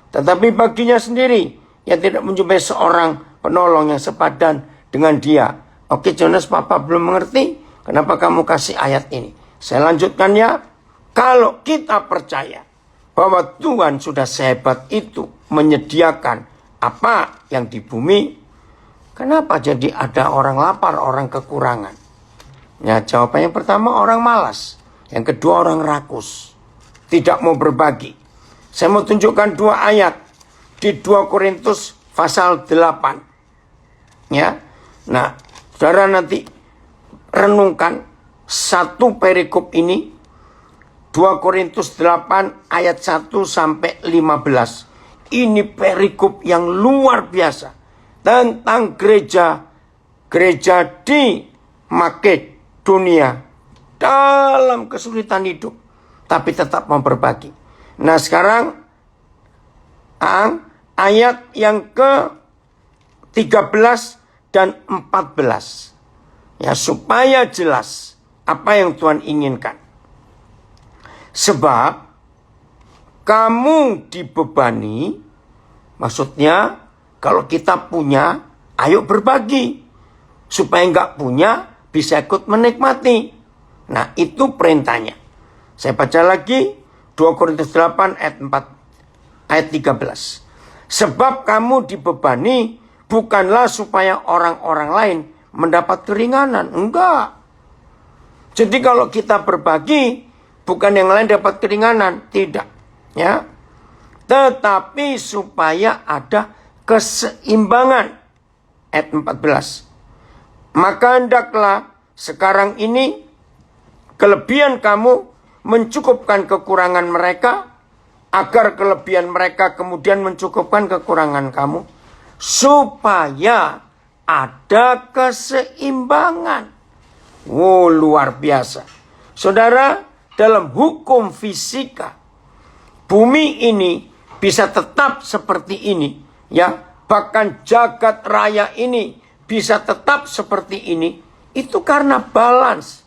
Tetapi baginya sendiri, ia tidak menjumpai seorang penolong yang sepadan dengan dia. Oke Jonas, Papa belum mengerti. Kenapa kamu kasih ayat ini? Saya lanjutkan ya. Kalau kita percaya bahwa Tuhan sudah sehebat itu menyediakan apa yang di bumi, kenapa jadi ada orang lapar, orang kekurangan? Ya, jawabannya pertama orang malas. Yang kedua orang rakus. Tidak mau berbagi. Saya mau tunjukkan 2 ayat. Di 2 Korintus pasal 8. Ya. Nah, Saudara nanti renungkan satu perikop ini, 2 Korintus 8 ayat 1 sampai 15. Ini perikop yang luar biasa tentang gereja di Makedonia dalam kesulitan hidup, tapi tetap mau berbagi. Nah sekarang ayat yang ke-13 dan 14. Ya, supaya jelas apa yang Tuhan inginkan. Sebab kamu dibebani, maksudnya kalau kita punya, ayo berbagi. Supaya nggak punya, bisa ikut menikmati. Nah, itu perintahnya. Saya baca lagi, 2 Korintus 8 ayat 4, ayat 13. Sebab kamu dibebani, bukanlah supaya orang-orang lain mendapat keringanan. Enggak. Jadi kalau kita berbagi, bukan yang lain dapat keringanan. Tidak. Ya. Tetapi supaya ada keseimbangan. Ayat 14. Maka hendaklah sekarang ini kelebihan kamu mencukupkan kekurangan mereka, agar kelebihan mereka kemudian mencukupkan kekurangan kamu, supaya ada keseimbangan. Wow, luar biasa. Saudara, dalam hukum fisika, bumi ini bisa tetap seperti ini, ya. Bahkan jagat raya ini bisa tetap seperti ini, itu karena balance,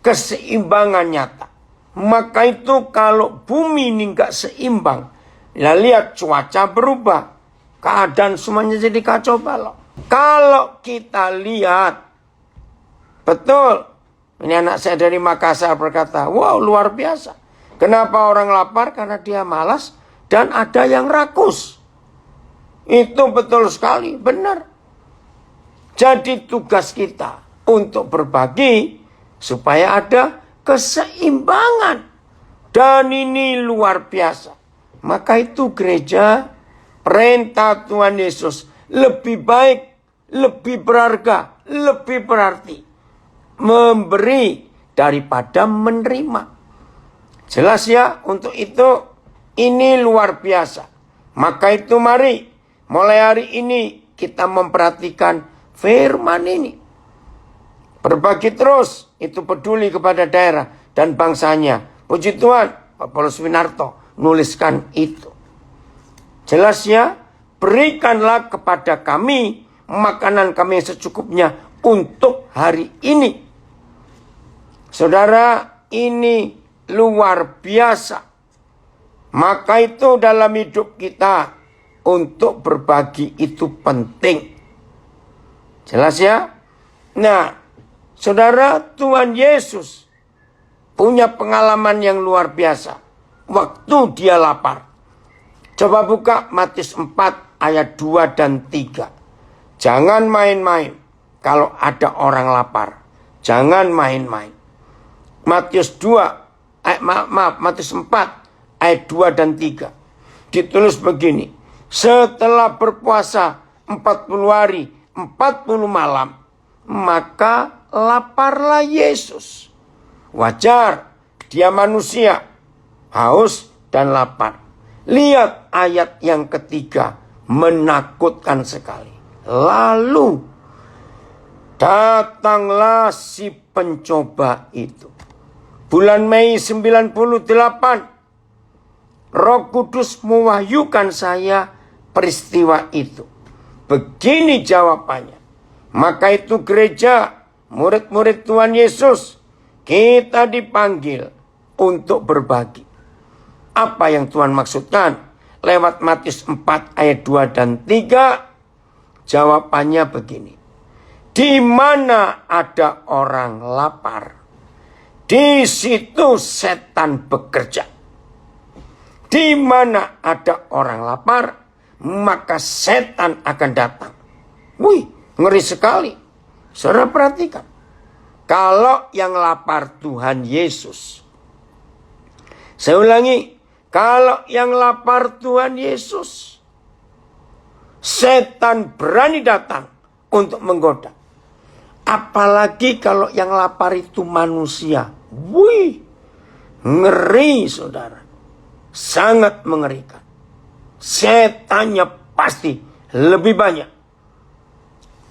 keseimbangan nyata. Maka itu kalau bumi ini nggak seimbang, ya lihat cuaca berubah, keadaan semuanya jadi kacau balau. Kalau kita lihat, betul, ini anak saya dari Makassar berkata, wow luar biasa. Kenapa orang lapar? Karena dia malas dan ada yang rakus. Itu betul sekali, benar. Jadi tugas kita untuk berbagi supaya ada keseimbangan. Dan ini luar biasa. Maka itu gereja, perintah Tuhan Yesus lebih baik, lebih berharga, lebih berarti memberi daripada menerima. Jelas ya, untuk itu ini luar biasa. Maka itu mari mulai hari ini kita memperhatikan firman ini. Berbagi terus, itu peduli kepada daerah dan bangsanya. Puji Tuhan, Pak Paulus Winarto nuliskan itu. Jelas ya, berikanlah kepada kami makanan kami yang secukupnya untuk hari ini. Saudara, ini luar biasa. Maka itu dalam hidup kita, untuk berbagi itu penting. Jelas ya? Nah, saudara, Tuhan Yesus punya pengalaman yang luar biasa. Waktu dia lapar. Coba buka Matius 4 ayat 2 dan 3. Jangan main-main kalau ada orang lapar. Jangan main-main. Matius 4 ayat 2 dan 3. Ditulis begini. Setelah berpuasa 40 hari, 40 malam, maka laparlah Yesus. Wajar, dia manusia, haus dan lapar. Lihat ayat yang ketiga, menakutkan sekali. Lalu, datanglah si pencoba itu. Bulan Mei 98, Roh Kudus mewahyukan saya peristiwa itu. Begini jawabannya. Maka itu gereja, murid-murid Tuhan Yesus, kita dipanggil untuk berbagi. Apa yang Tuhan maksudkan? Lewat Matius 4 ayat 2 dan 3, jawabannya begini. Di mana ada orang lapar, di situ setan bekerja. Di mana ada orang lapar, maka setan akan datang. Wih, ngeri sekali. Saudara perhatikan. Kalau yang lapar Tuhan Yesus. Saya ulangi. Kalau yang lapar Tuhan Yesus. Setan berani datang untuk menggoda. Apalagi kalau yang lapar itu manusia. Wih, ngeri saudara. Sangat mengerikan. Setannya pasti lebih banyak.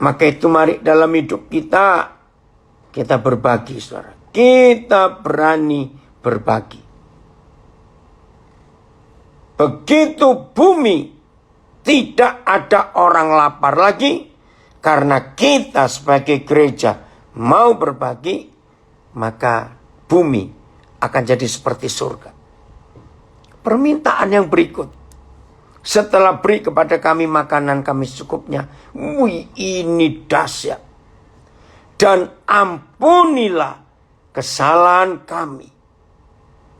Maka itu mari dalam hidup kita berbagi saudara. Kita berani berbagi. Begitu bumi tidak ada orang lapar lagi, karena kita sebagai gereja mau berbagi, maka bumi akan jadi seperti surga. Permintaan yang berikut, setelah beri kepada kami makanan kami secukupnya. Wih, ini dahsyat. Dan ampunilah kesalahan kami,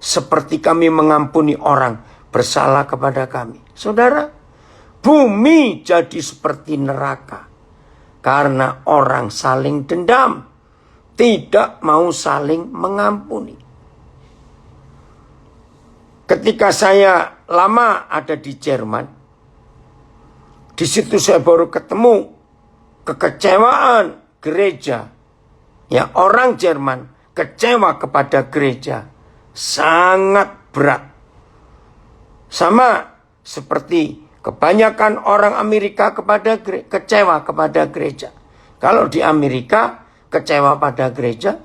seperti kami mengampuni orang bersalah kepada kami. Saudara, bumi jadi seperti neraka. Karena orang saling dendam. Tidak mau saling mengampuni. Ketika saya lama ada di Jerman, di situ saya baru ketemu kekecewaan gereja. Ya, orang Jerman kecewa kepada gereja. Sangat berat. Sama seperti kebanyakan orang Amerika kecewa kepada gereja. Kalau di Amerika kecewa pada gereja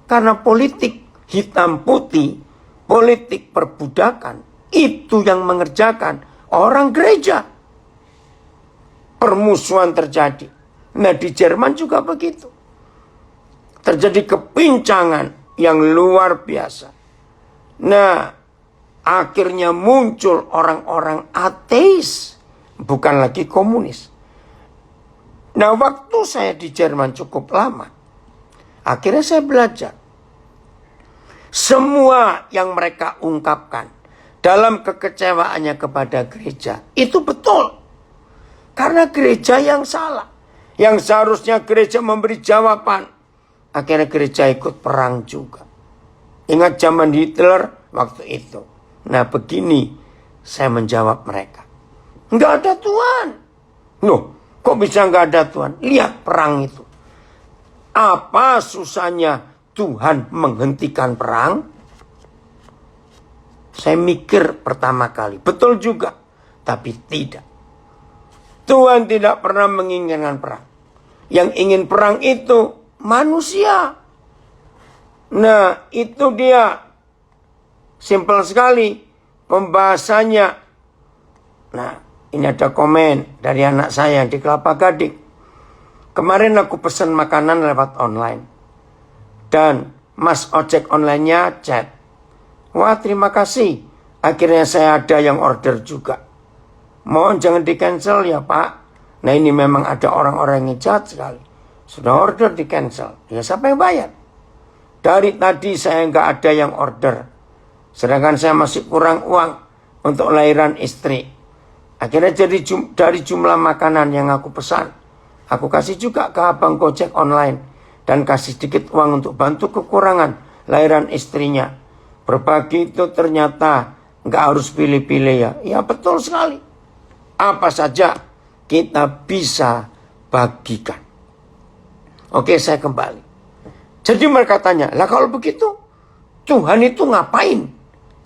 karena politik hitam putih, politik perbudakan, itu yang mengerjakan orang gereja. Permusuhan terjadi. Nah, di Jerman juga begitu. Terjadi kepincangan yang luar biasa. Nah, akhirnya muncul orang-orang ateis, bukan lagi komunis. Nah, waktu saya di Jerman cukup lama, akhirnya saya belajar. Semua yang mereka ungkapkan dalam kekecewaannya kepada gereja, itu betul. Karena gereja yang salah. Yang seharusnya gereja memberi jawaban. Akhirnya gereja ikut perang juga. Ingat zaman Hitler waktu itu. Nah, begini saya menjawab mereka. Nggak ada Tuhan. Loh, kok bisa nggak ada Tuhan? Lihat perang itu. Apa susahnya Tuhan menghentikan perang? Saya mikir pertama kali. Betul juga. Tapi tidak. Tuhan tidak pernah menginginkan perang. Yang ingin perang itu manusia. Nah, itu dia. Simpel sekali pembahasannya. Nah, ini ada komen dari anak saya di Kelapa Gading. Kemarin aku pesan makanan lewat online. Dan Mas ojek online-nya chat. Wah, terima kasih. Akhirnya saya ada yang order juga. Mohon jangan di-cancel ya Pak. Nah, ini memang ada orang-orang yang jahat sekali. Sudah order di-cancel. Ya siapa yang bayar? Dari tadi saya nggak ada yang order. Sedangkan saya masih kurang uang untuk lahiran istri. Akhirnya jadi dari jumlah makanan yang aku pesan, aku kasih juga ke abang Gojek online. Dan kasih sedikit uang untuk bantu kekurangan lahiran istrinya. Berbagi itu ternyata nggak harus pilih-pilih ya. Ya betul sekali. Apa saja kita bisa bagikan. Oke, saya kembali. Jadi mereka tanya, lah kalau begitu Tuhan itu ngapain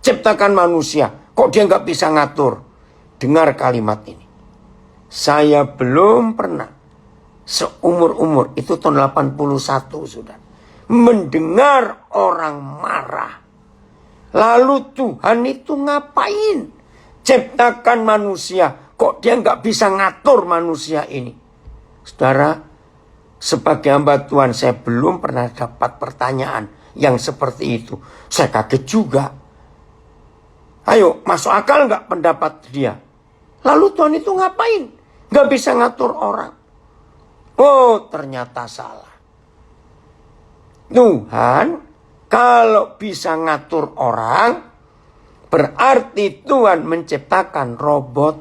ciptakan manusia? Kok dia nggak bisa ngatur? Dengar kalimat ini. Saya belum pernah seumur-umur, itu tahun 81 sudah, mendengar orang marah. Lalu Tuhan itu ngapain ciptakan manusia? Kok dia nggak bisa ngatur manusia ini? Saudara, sebagai hamba Tuhan saya belum pernah dapat pertanyaan yang seperti itu. Saya kaget juga. Ayo, masuk akal nggak pendapat dia? Lalu Tuhan itu ngapain? Nggak bisa ngatur orang. Oh, ternyata salah. Tuhan kalau bisa ngatur orang, berarti Tuhan menciptakan robot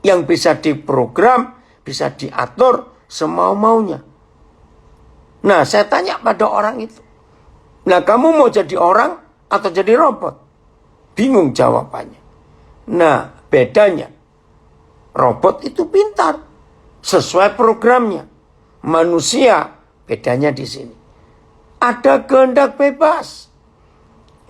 yang bisa diprogram, bisa diatur semau-maunya. Nah, saya tanya pada orang itu. Nah, kamu mau jadi orang atau jadi robot? Bingung jawabannya. Nah, bedanya. Robot itu pintar. Sesuai programnya. Manusia Bedanya di sini. Ada kehendak bebas.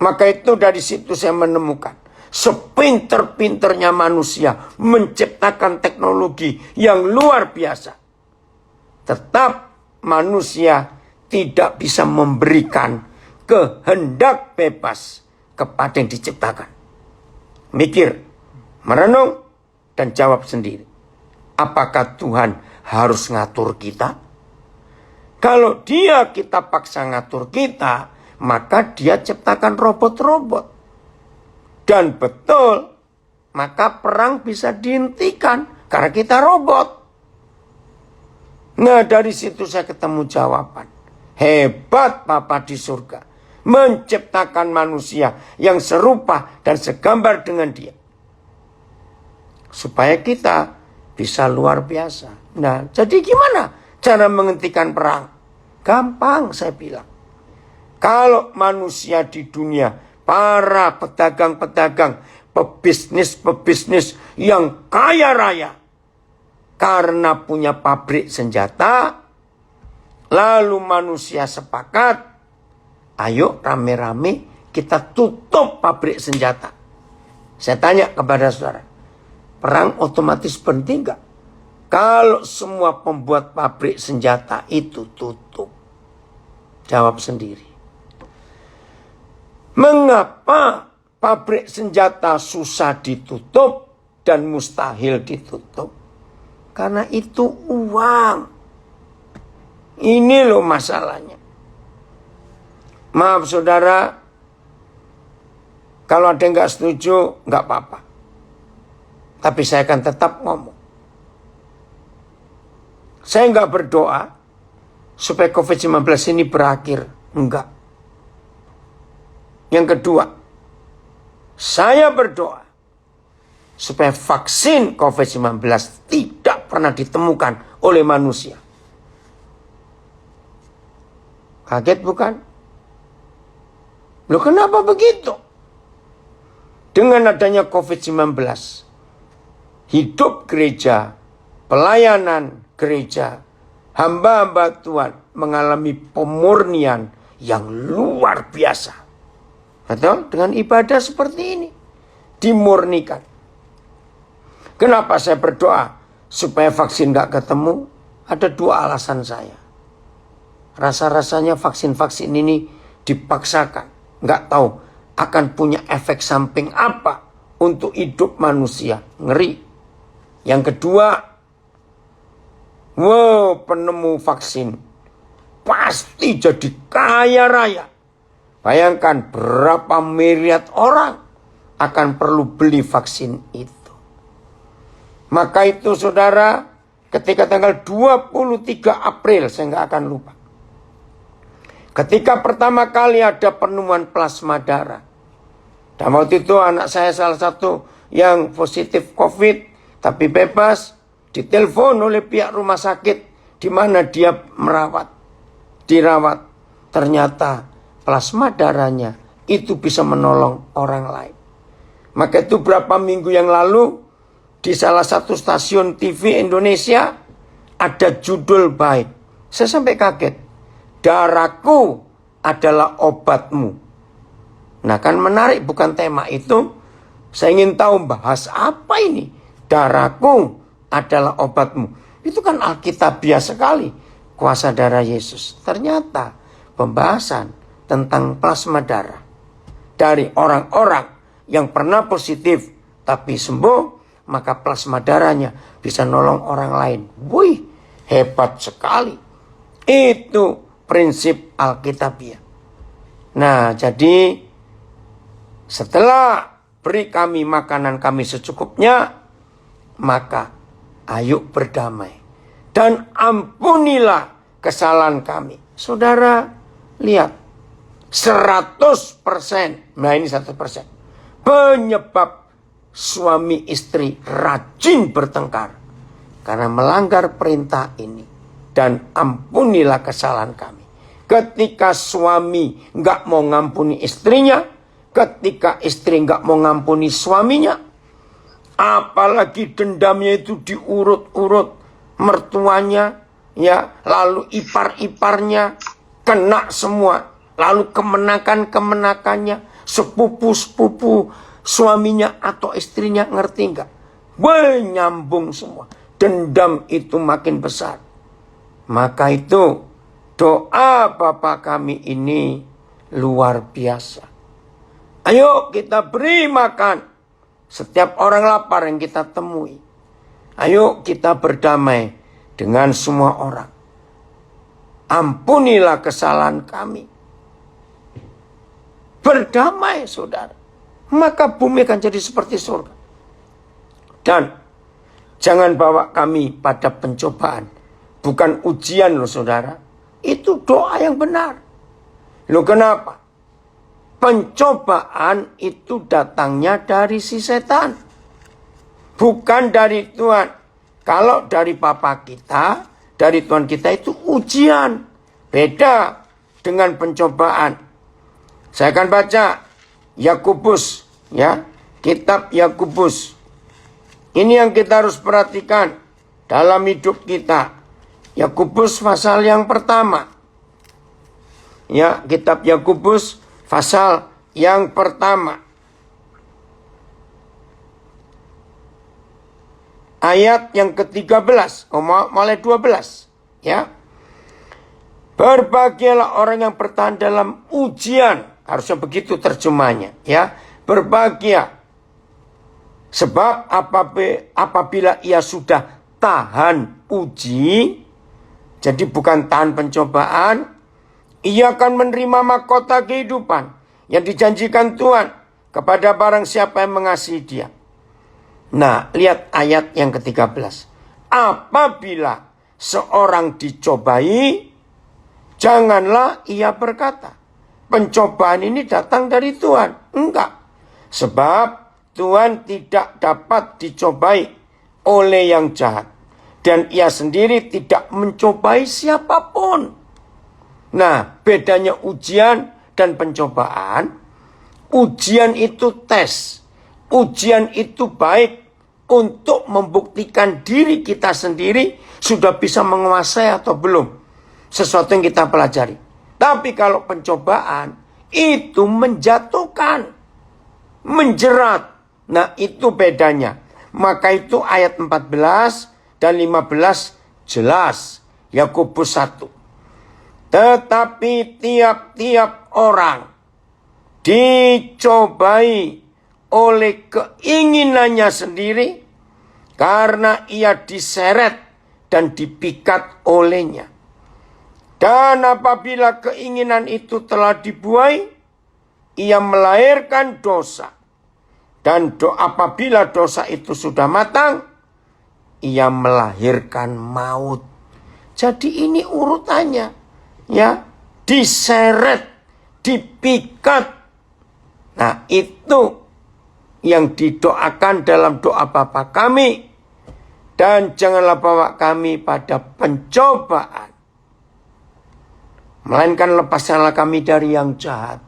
Maka itu dari situ saya menemukan sepinter-pinternya manusia menciptakan teknologi yang luar biasa. Tetap manusia tidak bisa memberikan kehendak bebas kepada yang diciptakan. Mikir, merenung, dan jawab sendiri. Apakah Tuhan harus ngatur kita? Kalau kita paksa ngatur kita, maka dia ciptakan robot-robot. Dan betul, maka perang bisa dihentikan karena kita robot. Nah, dari situ saya ketemu jawaban. Hebat Bapa di surga. Menciptakan manusia yang serupa dan segambar dengan dia. Supaya kita bisa luar biasa. Nah, jadi gimana cara menghentikan perang? Gampang saya bilang. Kalau manusia di dunia, para pedagang-pedagang, pebisnis-pebisnis yang kaya raya, karena punya pabrik senjata, lalu manusia sepakat, ayo rame-rame kita tutup pabrik senjata. Saya tanya kepada saudara, perang otomatis berhenti enggak? Kalau semua pembuat pabrik senjata itu tutup. Jawab sendiri. Mengapa pabrik senjata susah ditutup dan mustahil ditutup? Karena itu uang. Ini loh masalahnya. Maaf saudara, kalau ada yang nggak setuju, nggak apa-apa. Tapi saya akan tetap ngomong. Saya nggak berdoa supaya COVID-19 ini berakhir. Enggak. Yang kedua, saya berdoa supaya vaksin COVID-19 tidak pernah ditemukan oleh manusia. Kaget bukan? Loh kenapa begitu? Dengan adanya COVID-19, hidup gereja, pelayanan gereja, hamba-hamba Tuhan mengalami pemurnian yang luar biasa. Betul? Dengan ibadah seperti ini. Dimurnikan. Kenapa saya berdoa supaya vaksin gak ketemu? Ada dua alasan saya. Rasa-rasanya vaksin-vaksin ini dipaksakan. Gak tahu akan punya efek samping apa untuk hidup manusia. Ngeri. Yang kedua, penemu vaksin pasti jadi kaya raya. Bayangkan berapa miliar orang akan perlu beli vaksin itu. Maka itu saudara, ketika tanggal 23 April, saya nggak akan lupa. Ketika pertama kali ada penemuan plasma darah. Dan waktu itu anak saya salah satu yang positif COVID, tapi bebas, ditelepon oleh pihak rumah sakit di mana dia dirawat. Ternyata plasma darahnya itu bisa menolong orang lain. Maka itu berapa minggu yang lalu di salah satu stasiun TV Indonesia ada judul baik. Saya sampai kaget. Darahku adalah obatmu. Nah kan menarik bukan tema itu. Saya ingin tahu bahas apa ini. Darahku adalah obatmu. Itu kan alkitabiah sekali. Kuasa darah Yesus. Ternyata pembahasan tentang plasma darah. Dari orang-orang yang pernah positif tapi sembuh. Maka plasma darahnya bisa nolong orang lain. Wih, hebat sekali. Itu prinsip alkitabiah. Nah, jadi setelah beri kami makanan kami secukupnya, maka ayo berdamai. Dan ampunilah kesalahan kami. Saudara, lihat. 100%. Nah ini 100%. Penyebab suami istri rajin bertengkar. Karena melanggar perintah ini. Dan ampunilah kesalahan kami. Ketika suami nggak mau ngampuni istrinya. Ketika istri nggak mau ngampuni suaminya. Apalagi dendamnya itu diurut-urut. Mertuanya ya, lalu ipar-iparnya kena semua, lalu kemenakan-kemenakannya, sepupu-sepupu suaminya atau istrinya, ngerti nggak? Nyambung semua. Dendam itu makin besar. Maka itu doa Bapa kami ini luar biasa. Ayo kita beri makan setiap orang lapar yang kita temui. Ayo kita berdamai dengan semua orang. Ampunilah kesalahan kami. Berdamai, saudara. Maka bumi akan jadi seperti surga. Dan jangan bawa kami pada pencobaan. Bukan ujian loh, saudara. Itu doa yang benar. Loh kenapa? Pencobaan itu datangnya dari si setan. Bukan dari Tuhan. Kalau dari Bapa kita, dari Tuhan kita itu ujian. Beda dengan pencobaan. Saya akan baca Yakobus, ya, kitab Yakobus. Ini yang kita harus perhatikan dalam hidup kita. Yakobus pasal yang pertama. Ya, kitab Yakobus pasal yang pertama. Ayat yang ke-13, mulai 12, ya. Berbahagialah orang yang bertahan dalam ujian. Harusnya begitu terjemahnya, ya. Berbahagia. Sebab apabila ia sudah tahan uji, jadi bukan tahan pencobaan, ia akan menerima mahkota kehidupan yang dijanjikan Tuhan kepada barang siapa yang mengasihi dia. Nah, lihat ayat yang ke-13. Apabila seorang dicobai, janganlah ia berkata, pencobaan ini datang dari Tuhan. Enggak. Sebab Tuhan tidak dapat dicobai oleh yang jahat. Dan ia sendiri tidak mencobai siapapun. Nah, bedanya ujian dan pencobaan. Ujian itu tes. Ujian itu baik untuk membuktikan diri kita sendiri sudah bisa menguasai atau belum sesuatu yang kita pelajari. Tapi kalau pencobaan itu menjatuhkan, menjerat. Nah, itu bedanya. Maka itu ayat 14 dan 15 jelas. Yakobus 1. Tetapi tiap-tiap orang dicobai oleh keinginannya sendiri karena ia diseret dan dipikat olehnya. Dan apabila keinginan itu telah dibuai, ia melahirkan dosa. Dan apabila dosa itu sudah matang, ia melahirkan maut. Jadi ini urutannya, ya, diseret, dipikat. Nah, itu yang didoakan dalam doa Bapa kami. Dan janganlah bawa kami pada pencobaan, melainkan lepaskanlah kami dari yang jahat.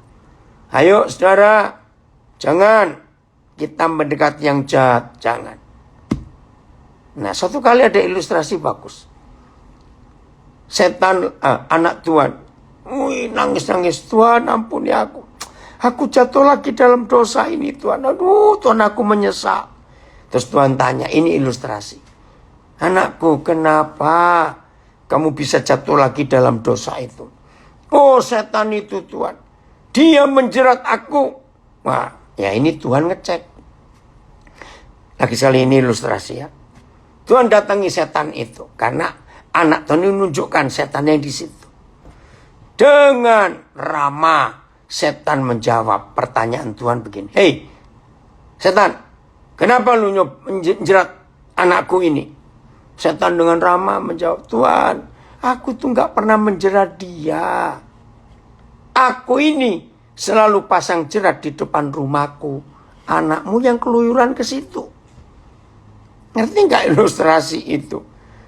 Ayo saudara, jangan kita mendekat yang jahat, jangan. Nah, suatu kali ada ilustrasi bagus. Setan, anak Tuhan, nangis-nangis, Tuhan ampuni aku. Aku jatuh lagi dalam dosa ini Tuhan. Aduh Tuhan, aku menyesal. Terus Tuhan tanya, ini ilustrasi. Anakku, kenapa kamu bisa jatuh lagi dalam dosa itu? Oh, setan itu Tuhan, dia menjerat aku. Wah, ya ini Tuhan ngecek. Lagi sekali ini ilustrasi, ya. Tuhan datangi setan itu karena anak Tuhan menunjukkan setan yang di situ. Dengan ramah setan menjawab pertanyaan Tuhan begini. Hei, setan, kenapa lu menjerat anakku ini? Setan dengan ramah menjawab, Tuhan, aku tuh gak pernah menjerat dia. Aku ini selalu pasang jerat di depan rumahku. Anakmu yang keluyuran ke situ. Ngerti gak ilustrasi itu?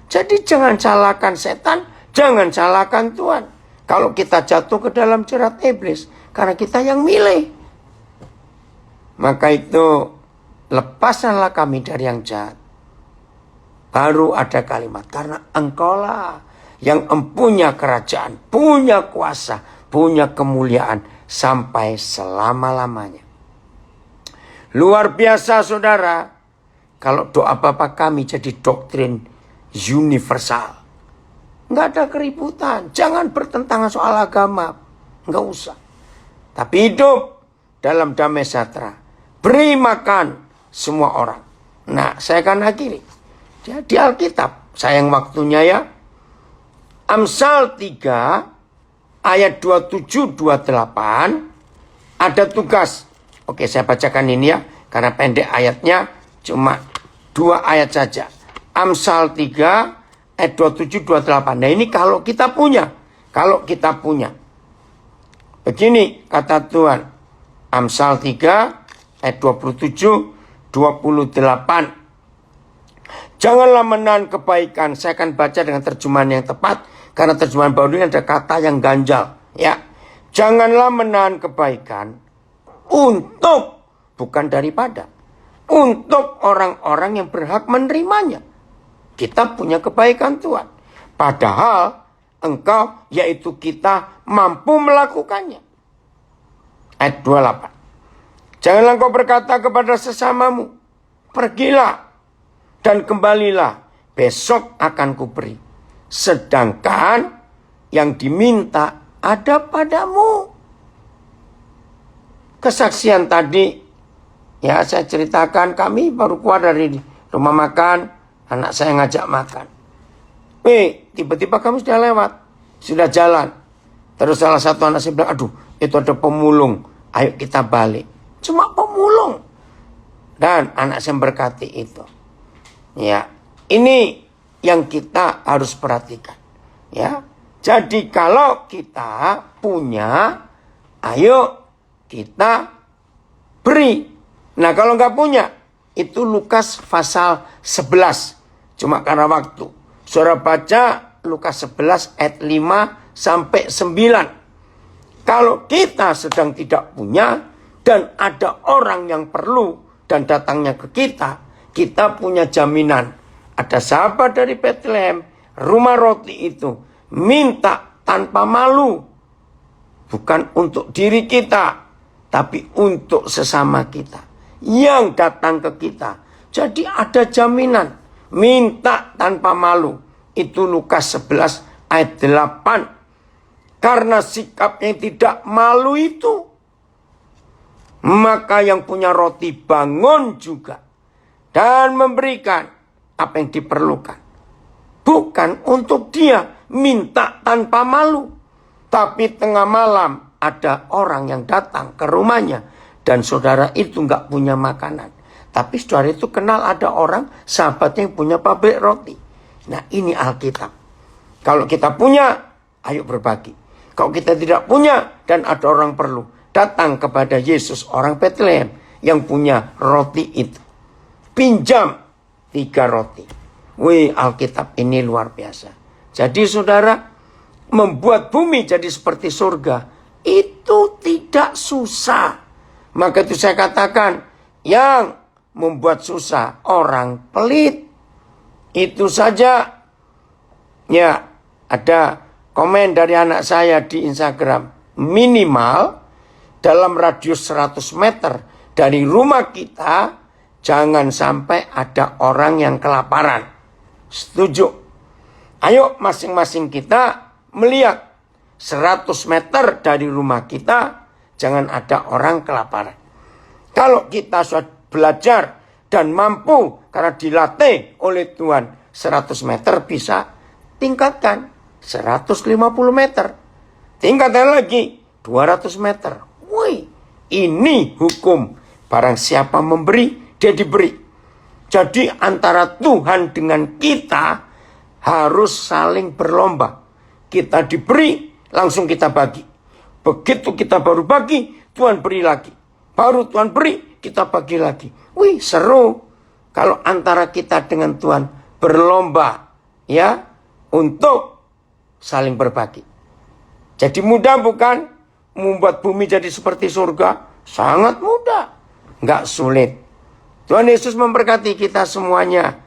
Jadi jangan salahkan setan, jangan salahkan Tuhan. Kalau kita jatuh ke dalam jerat iblis, karena kita yang milih. Maka itu, lepaskanlah kami dari yang jahat. Baru ada kalimat, karena engkaulah yang empunya kerajaan, punya kuasa, punya kemuliaan sampai selama-lamanya. Luar biasa saudara, kalau doa Bapa kami jadi doktrin universal. Nggak ada keributan, jangan bertentangan soal agama, nggak usah. Tapi hidup dalam damai sejahtera, beri makan semua orang. Nah, saya akan akhiri. Di Alkitab, sayang waktunya ya. Amsal 3 ayat 27-28 ada tugas. Oke, saya bacakan ini ya, karena pendek ayatnya, cuma 2 ayat saja. Amsal 3 ayat 27-28. Nah ini kalau kita punya. Begini kata Tuhan. Amsal 3 ayat 27-28. Janganlah menahan kebaikan. Saya akan baca dengan terjemahan yang tepat. Karena terjemahan baru ini ada kata yang ganjal. Ya. Janganlah menahan kebaikan. Untuk, bukan daripada. Untuk orang-orang yang berhak menerimanya. Kita punya kebaikan Tuhan. Padahal engkau, yaitu kita, mampu melakukannya. Ayat 28. Janganlah engkau berkata kepada sesamamu, pergilah dan kembalilah, besok akan kuberi. Sedangkan yang diminta ada padamu. Kesaksian tadi, ya saya ceritakan, kami baru keluar dari rumah makan, anak saya ngajak makan. Tiba-tiba kami sudah lewat, sudah jalan. Terus salah satu anak saya bilang, aduh itu ada pemulung, ayo kita balik. Cuma pemulung. Dan anak saya berkati itu. Ya, ini yang kita harus perhatikan. Ya, jadi kalau kita punya, ayo kita beri. Nah kalau nggak punya, itu Lukas pasal 11. Cuma karena waktu. Saudara baca Lukas 11 ayat 5 sampai 9. Kalau kita sedang tidak punya dan ada orang yang perlu dan datangnya ke kita, kita punya jaminan. Ada sahabat dari Bethlehem, rumah roti itu minta tanpa malu. Bukan untuk diri kita, tapi untuk sesama kita yang datang ke kita. Jadi ada jaminan, minta tanpa malu. Itu Lukas 11 ayat 8. Karena sikap yang tidak malu itu, maka yang punya roti bangun juga dan memberikan apa yang diperlukan. Bukan untuk dia minta tanpa malu. Tapi tengah malam ada orang yang datang ke rumahnya dan saudara itu nggak punya makanan. Tapi saudara itu kenal ada orang, sahabatnya yang punya pabrik roti. Nah ini Alkitab. Kalau kita punya, ayo berbagi. Kalau kita tidak punya dan ada orang perlu, datang kepada Yesus orang Bethlehem yang punya roti itu. Pinjam 3 roti. Wih, Alkitab ini luar biasa. Jadi saudara, membuat bumi jadi seperti surga itu tidak susah. Maka itu saya katakan, yang membuat susah orang pelit. Itu saja. Ya, ada komen dari anak saya di Instagram. Minimal dalam radius 100 meter dari rumah kita, jangan sampai ada orang yang kelaparan. Setuju? Ayo masing-masing kita melihat 100 meter dari rumah kita, jangan ada orang kelaparan. Kalau kita sudah belajar dan mampu karena dilatih oleh Tuhan 100 meter, bisa tingkatkan 150 meter. Tingkatkan lagi 200 meter. Wih, ini hukum. Barang siapa memberi, dia diberi. Jadi antara Tuhan dengan kita harus saling berlomba. Kita diberi, langsung kita bagi. Begitu kita baru bagi, Tuhan beri lagi. Baru Tuhan beri, kita bagi lagi. Wih, seru. Kalau antara kita dengan Tuhan berlomba, ya, untuk saling berbagi. Jadi mudah bukan? Membuat bumi jadi seperti surga. Sangat mudah. Nggak sulit. Tuhan Yesus memberkati kita semuanya.